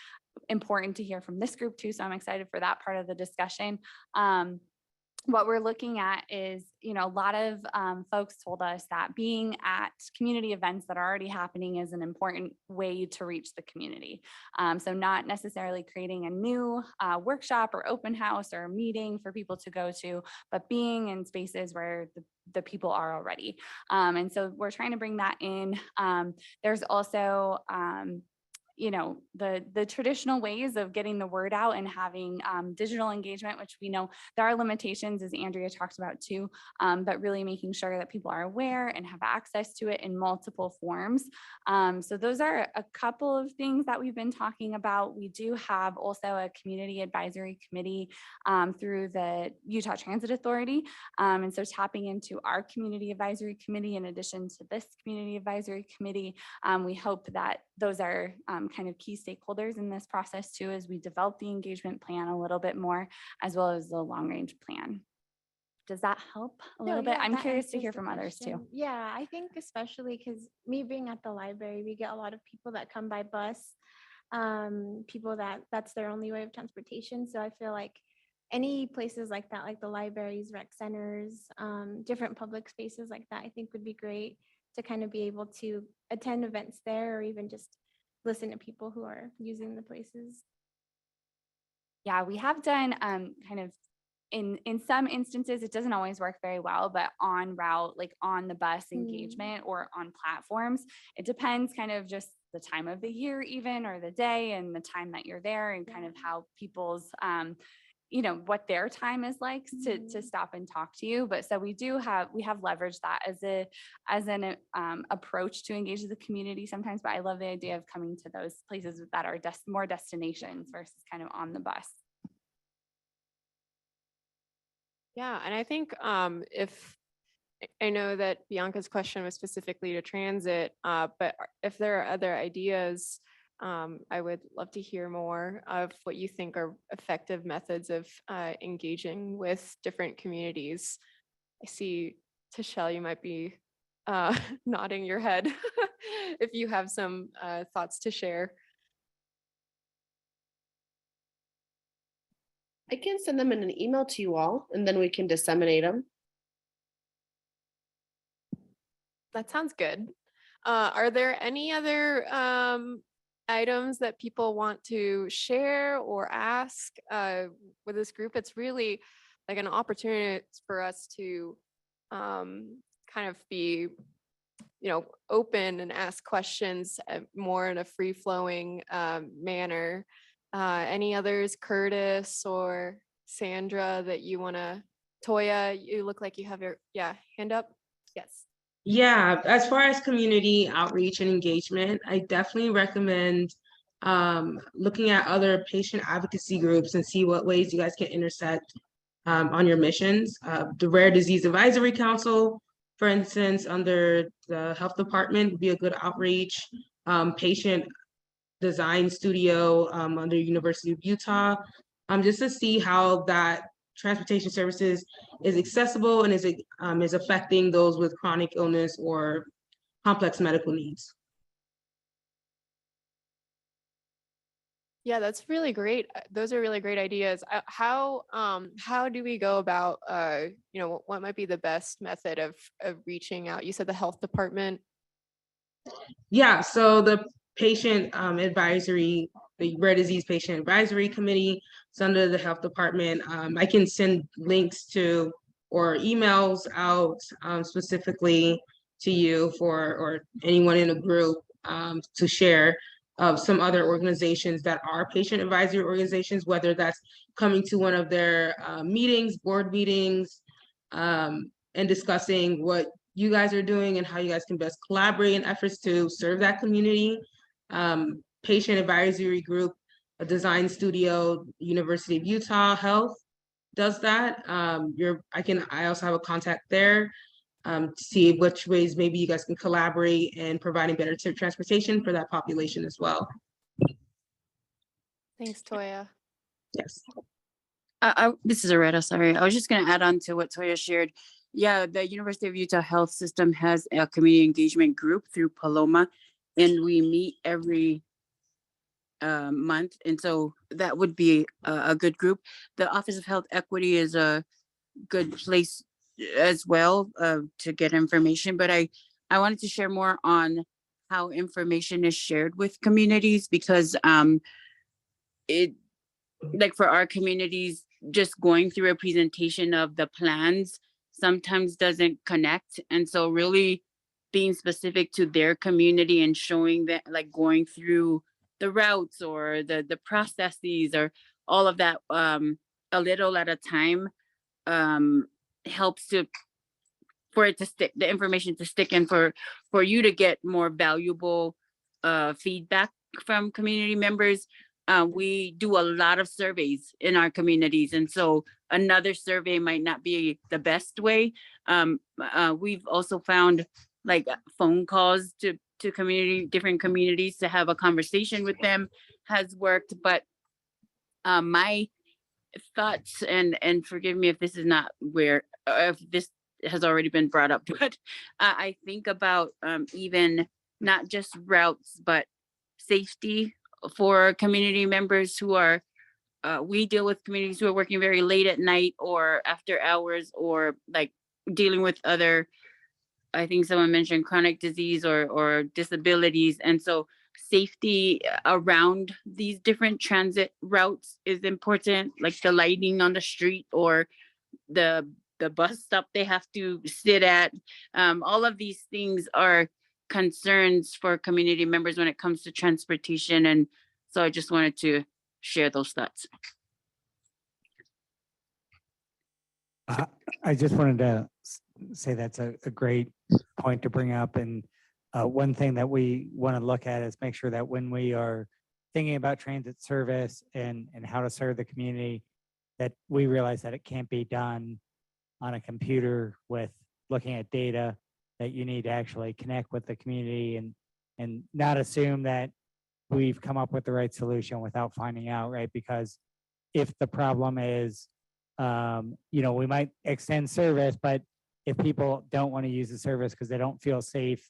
important to hear from this group too. So I'm excited for that part of the discussion. What we're looking at is, a lot of folks told us that being at community events that are already happening is an important way to reach the community. So not necessarily creating a new workshop or open house or meeting for people to go to, but being in spaces where the people are already. And so we're trying to bring that in. There's also the traditional ways of getting the word out and having digital engagement, which we know there are limitations, as Andrea talked about too, but really making sure that people are aware and have access to it in multiple forms. So those are a couple of things that we've been talking about. We do have also a community advisory committee through the Utah Transit Authority. And so tapping into our community advisory committee in addition to this community advisory committee, we hope that those are kind of key stakeholders in this process too, as we develop the engagement plan a little bit more, as well as the long range plan. Does that help a little bit? I'm curious to hear from others too. Yeah, I think especially because me being at the library, we get a lot of people that come by bus, people that's their only way of transportation. So I feel like any places like that, like the libraries, rec centers, different public spaces like that, I think would be great to kind of be able to attend events there or even just listen to people who are using the places. Yeah, we have done kind of in some instances, it doesn't always work very well, but on route, like on the bus engagement or on platforms, it depends kind of just the time of the year even, or the day and the time that you're there, and kind of how people's what their time is like to stop and talk to you. But so we have leveraged that as an approach to engage the community sometimes. But I love the idea of coming to those places that are more destinations versus kind of on the bus. Yeah, and I think if I know that Bianca's question was specifically to transit, but if there are other ideas, I would love to hear more of what you think are effective methods of engaging with different communities. I see, Tashelle, you might be nodding your head if you have some thoughts to share. I can send them in an email to you all, and then we can disseminate them. That sounds good. Are there any other items that people want to share or ask with this group? It's really like an opportunity for us to kind of be, open and ask questions more in a free-flowing manner. Any others, Curtis or Sandra, that you want to? Toya, you look like you have your hand up. Yes. Yeah, as far as community outreach and engagement, I definitely recommend looking at other patient advocacy groups and see what ways you guys can intersect on your missions. The Rare Disease Advisory Council, for instance, under the health department would be a good outreach. Patient Design Studio under University of Utah, just to see how that transportation services is accessible and is affecting those with chronic illness or complex medical needs. Yeah, that's really great. Those are really great ideas. How do we go about what might be the best method of reaching out? You said the health department. Yeah, so the the Rare Disease Patient Advisory Committee, it's under the health department. I can send links to or emails out specifically to you or anyone in a group to share of some other organizations that are patient advisory organizations, whether that's coming to one of their board meetings, and discussing what you guys are doing and how you guys can best collaborate in efforts to serve that community. Patient advisory group, a design studio, University of Utah Health does that. I also have a contact there to see which ways maybe you guys can collaborate in providing better transportation for that population as well. Thanks, Toya. Yes. This is Areta, sorry. I was just going to add on to what Toya shared. Yeah, the University of Utah Health System has a community engagement group through Paloma, and we meet every month. And so that would be a good group. The Office of Health Equity is a good place as well to get information. But I wanted to share more on how information is shared with communities, because it, like for our communities, just going through a presentation of the plans sometimes doesn't connect. And so really being specific to their community and showing that, like going through the routes or the processes or all of that a little at a time helps for it to stick, the information to stick, and for you to get more valuable feedback from community members. We do a lot of surveys in our communities, and so another survey might not be the best way. We've also found like phone calls to different communities to have a conversation with them has worked. But my thoughts, and forgive me if this is not where, if this has already been brought up, but I think about even not just routes, but safety for community members who are, we deal with communities who are working very late at night or after hours, or like dealing with other, I think someone mentioned chronic disease or disabilities. And so safety around these different transit routes is important, like the lighting on the street or the bus stop they have to sit at. All of these things are concerns for community members when it comes to transportation. And so I just wanted to share those thoughts. I just wanted to say that's a great point to bring up. And one thing that we want to look at is make sure that when we are thinking about transit service and how to serve the community, that we realize that it can't be done on a computer with looking at data, that you need to actually connect with the community and not assume that we've come up with the right solution without finding out, right? Because if the problem is, we might extend service, but if people don't want to use the service because they don't feel safe,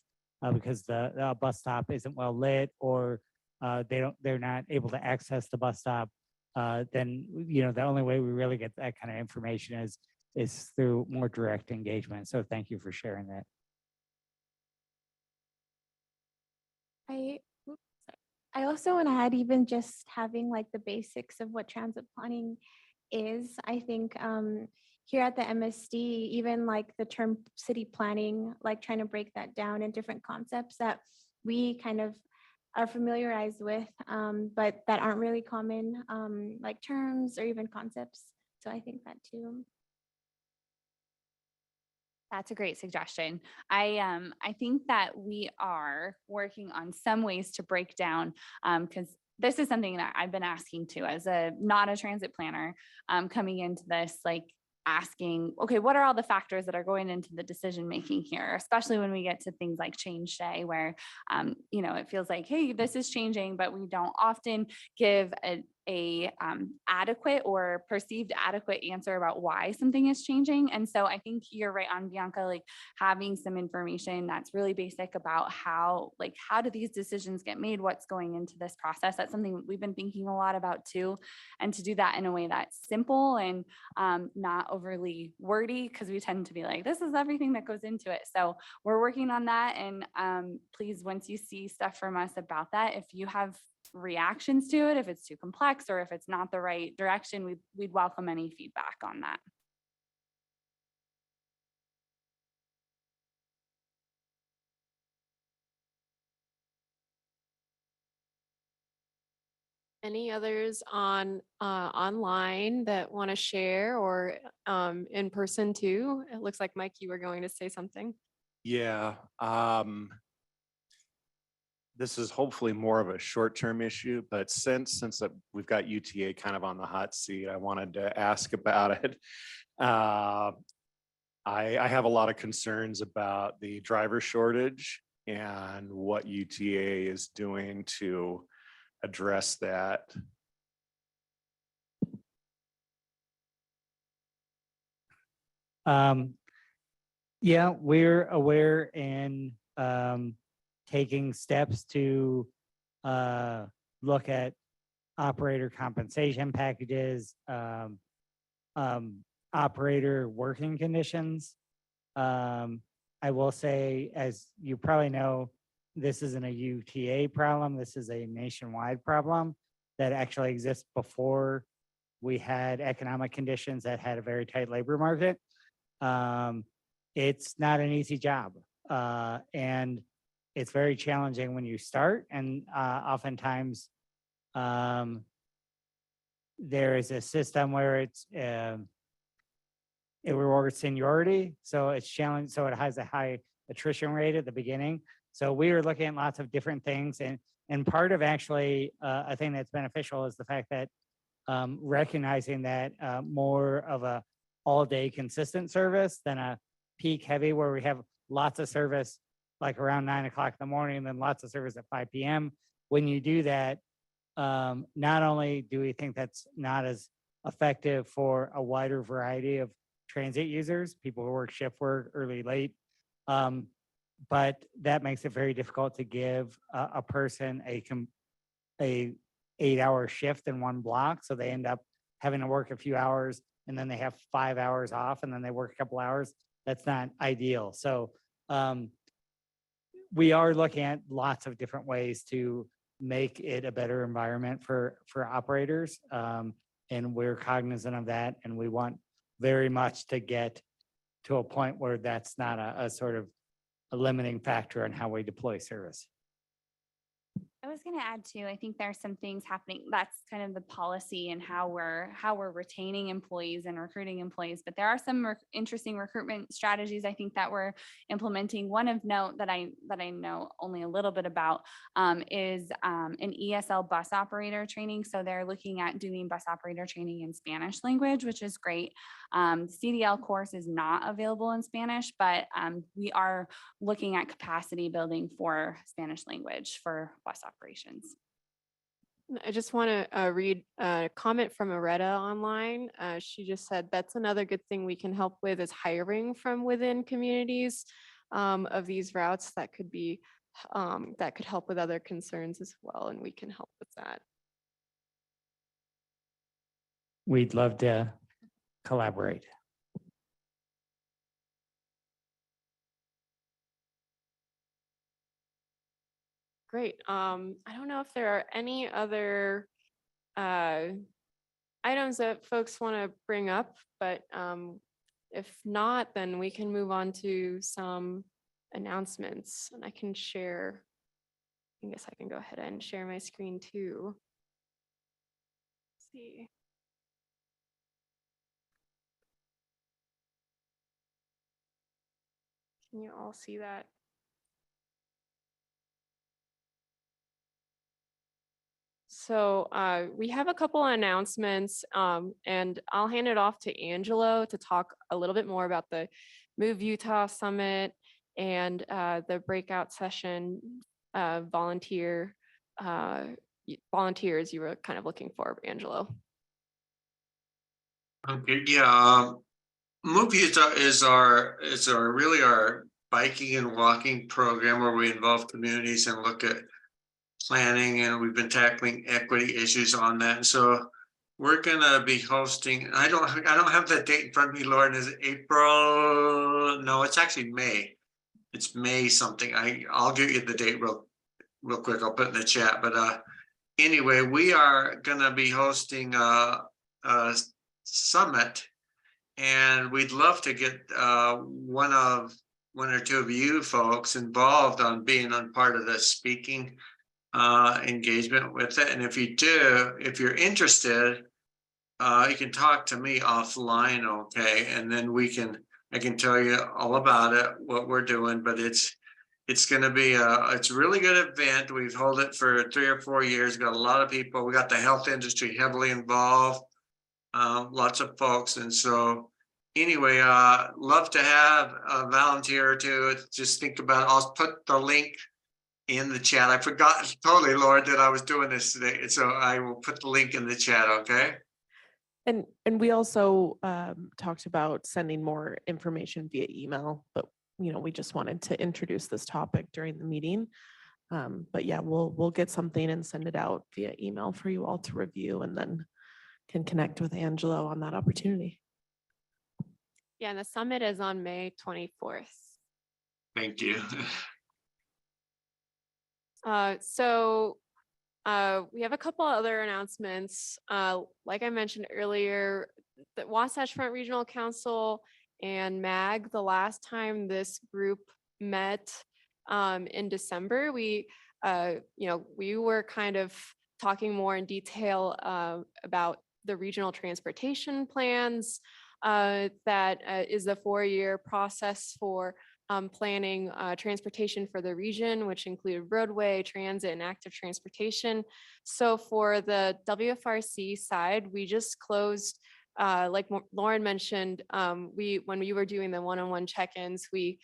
because the bus stop isn't well lit, or they're not able to access the bus stop, then the only way we really get that kind of information is through more direct engagement. So thank you for sharing that. I also want to add, even just having like the basics of what transit planning is. I think here at the MSD, even like the term city planning, like trying to break that down in different concepts that we kind of are familiarized with, but that aren't really common, like terms or even concepts. So I think that too. That's a great suggestion. I think that we are working on some ways to break down, because this is something that I've been asking too, as not a transit planner, coming into this, like asking, okay, what are all the factors that are going into the decision making here, especially when we get to things like change day, where it feels like, hey, this is changing, but we don't often give a adequate or perceived adequate answer about why something is changing. And so I think you're right on, Bianca, like having some information that's really basic about how do these decisions get made, what's going into this process. That's something we've been thinking a lot about too. And to do that in a way that's simple and not overly wordy, because we tend to be like, this is everything that goes into it. So we're working on that. And please, once you see stuff from us about that, if you have reactions to it, if it's too complex or if it's not the right direction, we'd welcome any feedback on that. Any others on online that want to share, or in person too? It looks like Mike, you were going to say something. Yeah. This is hopefully more of a short-term issue, but since we've got UTA kind of on the hot seat, I wanted to ask about it. I have a lot of concerns about the driver shortage and what UTA is doing to address that. Yeah, we're aware and taking steps to look at operator compensation packages, operator working conditions. I will say, as you probably know, this isn't a UTA problem. This is a nationwide problem that actually exists before we had economic conditions that had a very tight labor market. It's not an easy job, and it's very challenging when you start, and oftentimes there is a system where it rewards seniority, so it's challenging, so it has a high attrition rate at the beginning. So we were looking at lots of different things, and part of actually a thing that's beneficial is the fact that recognizing that more of a all-day consistent service than a peak heavy, where we have lots of service like around 9 o'clock in the morning and then lots of service at 5 p.m. When you do that, not only do we think that's not as effective for a wider variety of transit users, people who work shift work, early, late, but that makes it very difficult to give a person a 8-hour shift in one block. So they end up having to work a few hours and then they have 5 hours off and then they work a couple hours. That's not ideal. So we are looking at lots of different ways to make it a better environment for operators. And we're cognizant of that, and we want very much to get to a point where that's not a sort of a limiting factor on how we deploy service. I was going to add too, I think there's some things happening. That's kind of the policy and how we're retaining employees and recruiting employees. But there are some interesting recruitment strategies I think that we're implementing. One of note that I know only a little bit about is an ESL bus operator training. So they're looking at doing bus operator training in Spanish language, which is great. CDL course is not available in Spanish, but we are looking at capacity building for Spanish language for bus operations. I just want to read a comment from Areta online. She just said that's another good thing we can help with is hiring from within communities of these routes that could be that could help with other concerns as well, and we can help with that. We'd love to collaborate. Great. I don't know if there are any other items that folks want to bring up, but if not, then we can move on to some announcements, and I can share. I guess I can go ahead and share my screen too. Let's see. Can you all see that? So we have a couple of announcements, and I'll hand it off to Angelo to talk a little bit more about the Move Utah Summit and the breakout session volunteers you were kind of looking for, Angelo. Okay, yeah. Move Utah is our really our biking and walking program where we involve communities and look at planning, and we've been tackling equity issues on that. And so we're gonna be hosting. I don't have that date in front of me, Lauren. Is it April? No, it's actually May. It's May something. I'll give you the date real quick. I'll put it in the chat. But anyway, we are gonna be hosting a summit, and we'd love to get one or two of you folks involved on being on part of the speaking engagement with it. And if you do, if you're interested, you can talk to me offline, okay? And then I can tell you all about it, what we're doing. But it's going to be it's a really good event. We've held it for 3 or 4 years. Got a lot of people. We got the health industry heavily involved, lots of folks. And so anyway, love to have a volunteer or two. Just think about it. I'll put the link in the chat. I forgot totally, Lord, that I was doing this today. So I will put the link in the chat, okay? And we also talked about sending more information via email, but we just wanted to introduce this topic during the meeting. But yeah, we'll get something and send it out via email for you all to review, and then can connect with Angelo on that opportunity. Yeah, and the summit is on May 24th. Thank you. So we have a couple other announcements. Like I mentioned earlier, the Wasatch Front Regional Council and MAG, the last time this group met in December, we were kind of talking more in detail about the regional transportation plans. That is the 4-year process for planning transportation for the region, which included roadway, transit, and active transportation. So for the WFRC side, we just closed, like Lauren mentioned, when we were doing the one-on-one check-ins, we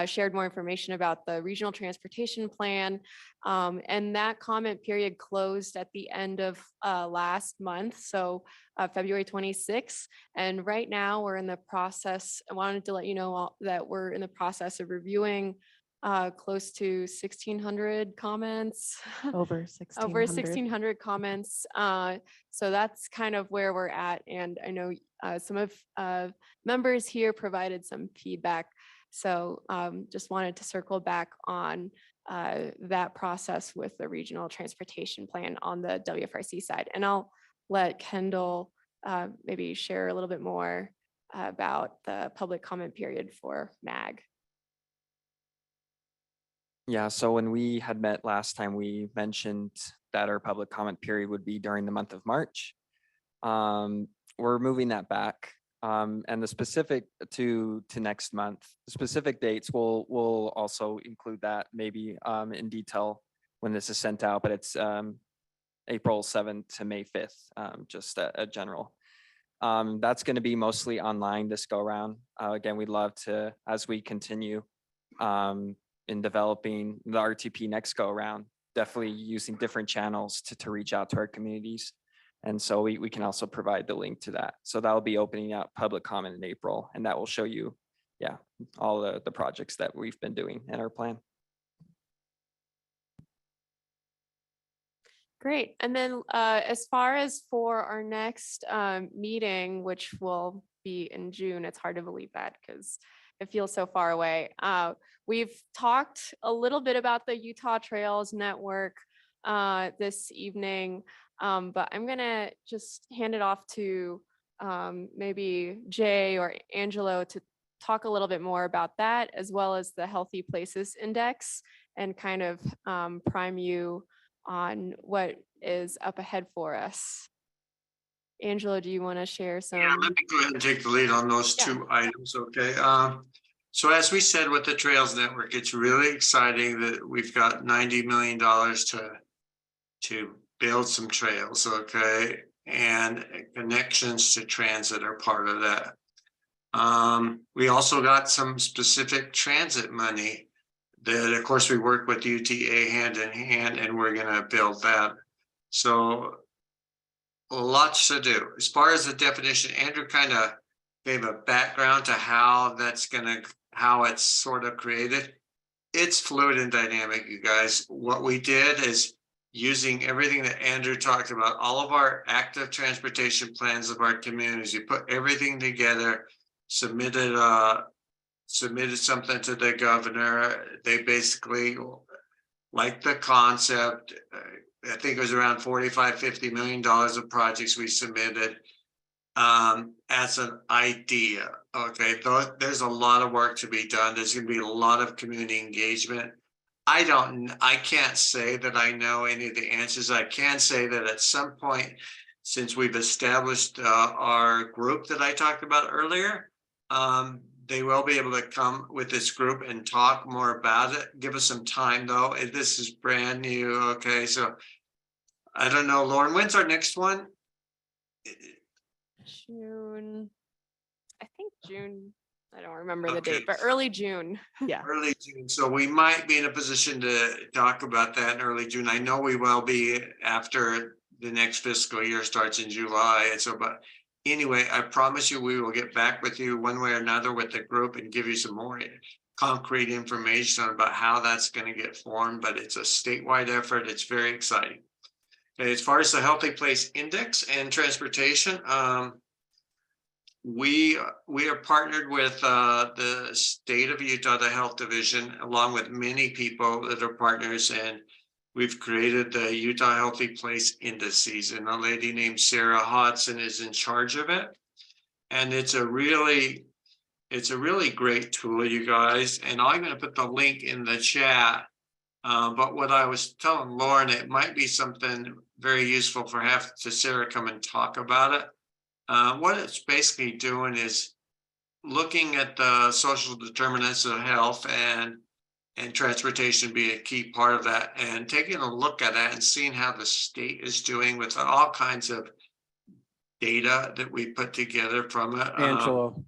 shared more information about the regional transportation plan. And that comment period closed at the end of last month, so February 26th. And right now we're in the process, I wanted to let you know that we're in the process of reviewing close to 1,600 comments. Over 1,600. Over 1,600 comments. So that's kind of where we're at. And I know some of members here provided some feedback. So just wanted to circle back on that process with the regional transportation plan on the WFRC side. And I'll let Kendall maybe share a little bit more about the public comment period for MAG. Yeah, so when we had met last time, we mentioned that our public comment period would be during the month of March. We're moving that back. And the specific to next month, the specific dates, we'll also include that maybe in detail when this is sent out, but it's April 7th to May 5th, just a general. That's going to be mostly online this go around. Again, we'd love to, as we continue in developing the RTP next go around, definitely using different channels to reach out to our communities. And so we can also provide the link to that. So that'll be opening up public comment in April, and that will show you, yeah, all the projects that we've been doing in our plan. Great. And then as far as for our next meeting, which will be in June, it's hard to believe that because it feels so far away. We've talked a little bit about the Utah Trails Network this evening, but I'm gonna just hand it off to maybe Jay or Angelo to talk a little bit more about that, as well as the Healthy Places Index, and kind of prime you on what is up ahead for us. Angelo, do you want to share some? Yeah, let me go ahead and take the lead on those two items, okay? So as we said with the Trails Network, it's really exciting that we've got $90 million to build some trails, okay? And connections to transit are part of that. We also got some specific transit money that, of course, we work with UTA hand in hand, and we're gonna build that. So lots to do. As far as the definition, Andrew kind of gave a background to how it's sort of created. It's fluid and dynamic, you guys. What we did is using everything that Andrew talked about, all of our active transportation plans of our communities. You put everything together, submitted something to the governor. They basically liked the concept. I think it was around $45–50 million of projects we submitted as an idea. Okay, there's a lot of work to be done. There's going to be a lot of community engagement. I can't say that I know any of the answers. I can say that at some point, since we've established our group that I talked about earlier, they will be able to come with this group and talk more about it. Give us some time though. This is brand new. Okay, so I don't know, Lauren, when's our next one? June. I think June. I don't remember the date, but early June. Yeah. Early June. So we might be in a position to talk about that in early June. I know we will be after the next fiscal year starts in July. And so, but anyway, I promise you, we will get back with you one way or another with the group and give you some more concrete information about how that's going to get formed. But it's a statewide effort. It's very exciting. Okay, as far as the Healthy Place Index and transportation, we are partnered with the state of Utah, the Health Division, along with many people that are partners, and we've created the Utah Healthy Place Indices, and a lady named Sarah Hodson is in charge of it. And it's a really great tool, you guys. And I'm going to put the link in the chat. But what I was telling Lauren, it might be something very useful for Sarah come and talk about it. What it's basically doing is looking at the social determinants of health and transportation be a key part of that, and taking a look at that and seeing how the state is doing with all kinds of data that we put together from it. Angelo,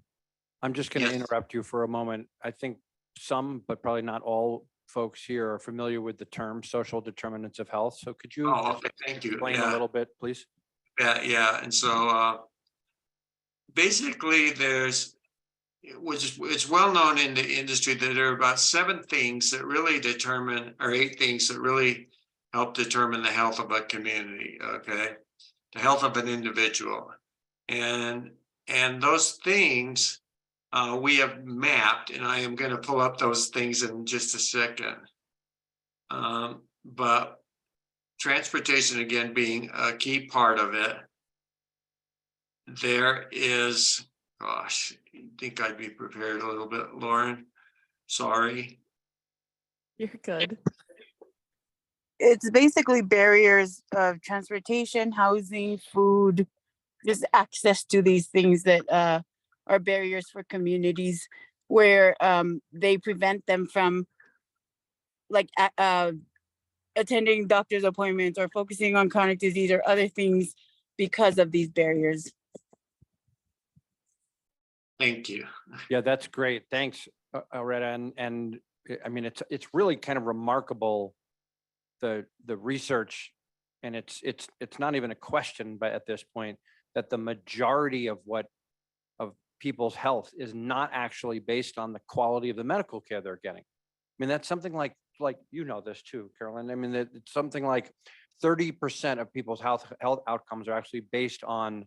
I'm just going to yes. interrupt you for a moment. I think some, but probably not all folks here are familiar with the term social determinants of health. So could you thank you. Explain a little bit, please? Yeah. And so basically it's well known in the industry that there are about 7 things that really determine, or 8 things that really help determine the health of a community, okay? The health of an individual. And those things we have mapped, and I am going to pull up those things in just a second. But transportation, again, being a key part of it. There is, gosh, you'd think I'd be prepared a little bit, Lauren. Sorry. You're good. It's basically barriers of transportation, housing, food, just access to these things that are barriers for communities where they prevent them from like attending doctor's appointments or focusing on chronic disease or other things because of these barriers. Thank you. Yeah, that's great. Thanks, Aureta. And I mean, it's really kind of remarkable, the research, and it's not even a question, but at this point, that the majority of people's health is not actually based on the quality of the medical care they're getting. I mean, that's something like you know this too, Carolyn. I mean, it's something like 30% of people's health outcomes are actually based on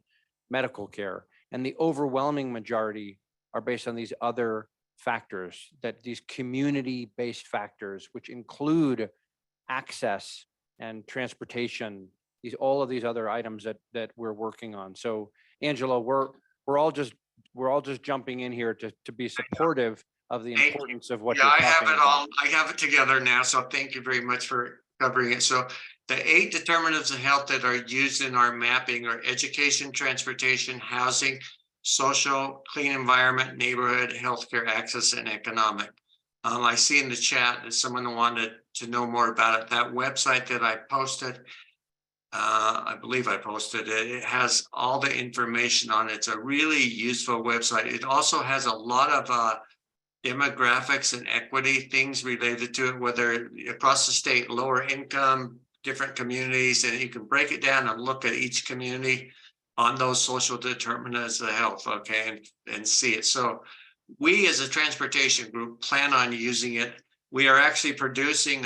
medical care, and the overwhelming majority are based on these other factors, that these community-based factors, which include access and transportation, all of these other items that we're working on. So, Angela, we're all just jumping in here to be supportive of the importance of what Yeah, you're I have talking it about. all. I have it together now. So thank you very much for covering it. So the 8 determinants of health that are used in our mapping are education, transportation, housing, social, clean environment, neighborhood, healthcare access, and economic. I see in the chat that someone wanted to know more about it. That website that I posted, I believe I posted it. It has all the information on it. It's a really useful website. It also has a lot of demographics and equity things related to it, whether across the state, lower income, different communities, and you can break it down and look at each community on those social determinants of health, okay, and see it. So we as a transportation group plan on using it. We are actually producing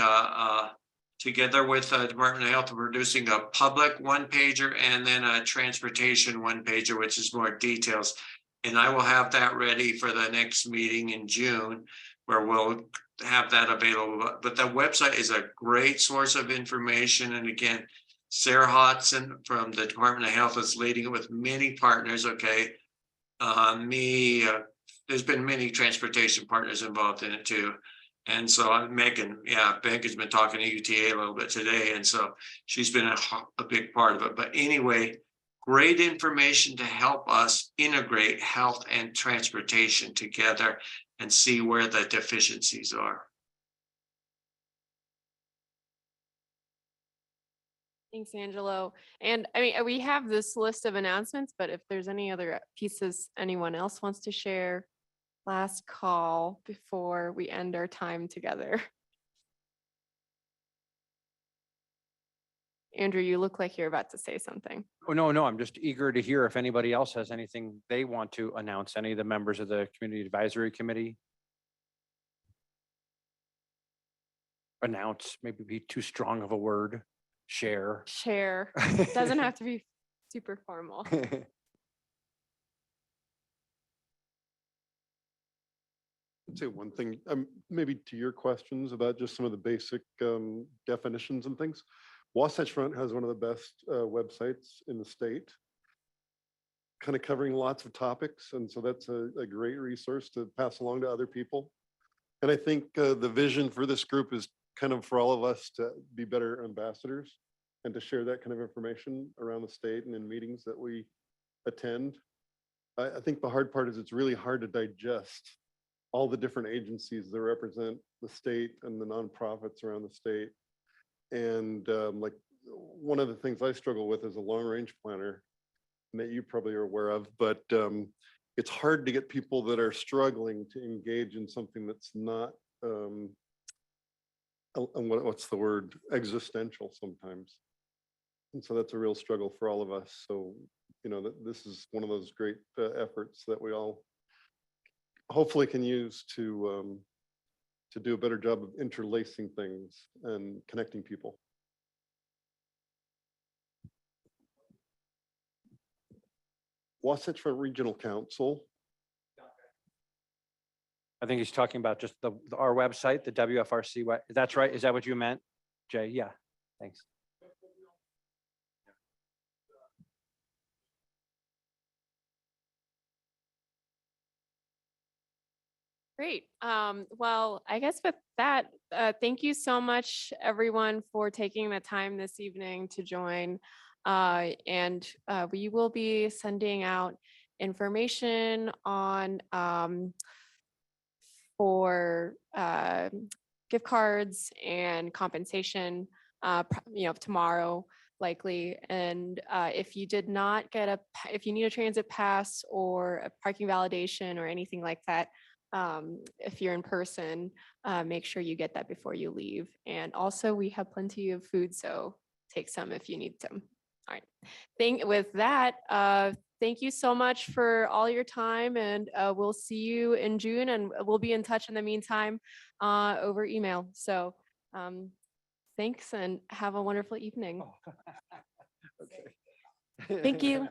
together with the Department of Health, producing a public one-pager and then a transportation one-pager, which is more details. And I will have that ready for the next meeting in June, where we'll have that available. But the website is a great source of information. And again, Sarah Hodson from the Department of Health is leading it with many partners, okay? There's been many transportation partners involved in it too. And so Megan's been talking to UTA a little bit today. And so she's been a big part of it. But anyway, great information to help us integrate health and transportation together and see where the deficiencies are. Thanks, Angelo. And I mean, we have this list of announcements, but if there's any other pieces anyone else wants to share, last call before we end our time together. Andrew, you look like you're about to say something. Oh, no, I'm just eager to hear if anybody else has anything they want to announce, any of the members of the Community Advisory Committee. Announce, maybe be too strong of a word. Share. Share. Doesn't have to be super formal. I'd say one thing, maybe to your questions about just some of the basic definitions and things. Wasatch Front has one of the best websites in the state, kind of covering lots of topics. And so that's a great resource to pass along to other people. And I think the vision for this group is kind of for all of us to be better ambassadors and to share that kind of information around the state and in meetings that we attend. I think the hard part is it's really hard to digest all the different agencies that represent the state and the nonprofits around the state. And like one of the things I struggle with as a long range planner, and that you probably are aware of, but it's hard to get people that are struggling to engage in something that's not, what's the word, existential sometimes. And so that's a real struggle for all of us. So, you know, this is one of those great efforts that we all hopefully can use to do a better job of interlacing things and connecting people. Wasatch Front Regional Council I think he's talking about just our website, the WFRC. That's right. Is that what you meant, Jay? Yeah, thanks. Great. Well, I guess with that, thank you so much, everyone, for taking the time this evening to join. And we will be sending out information on for gift cards and compensation, tomorrow likely. And if you did not get if you need a transit pass or a parking validation or anything like that, if you're in person, make sure you get that before you leave. And also we have plenty of food, so take some if you need some. All right. With that, thank you so much for all your time, and we'll see you in June, and we'll be in touch in the meantime over email. So thanks and have a wonderful evening. Okay. Thank you.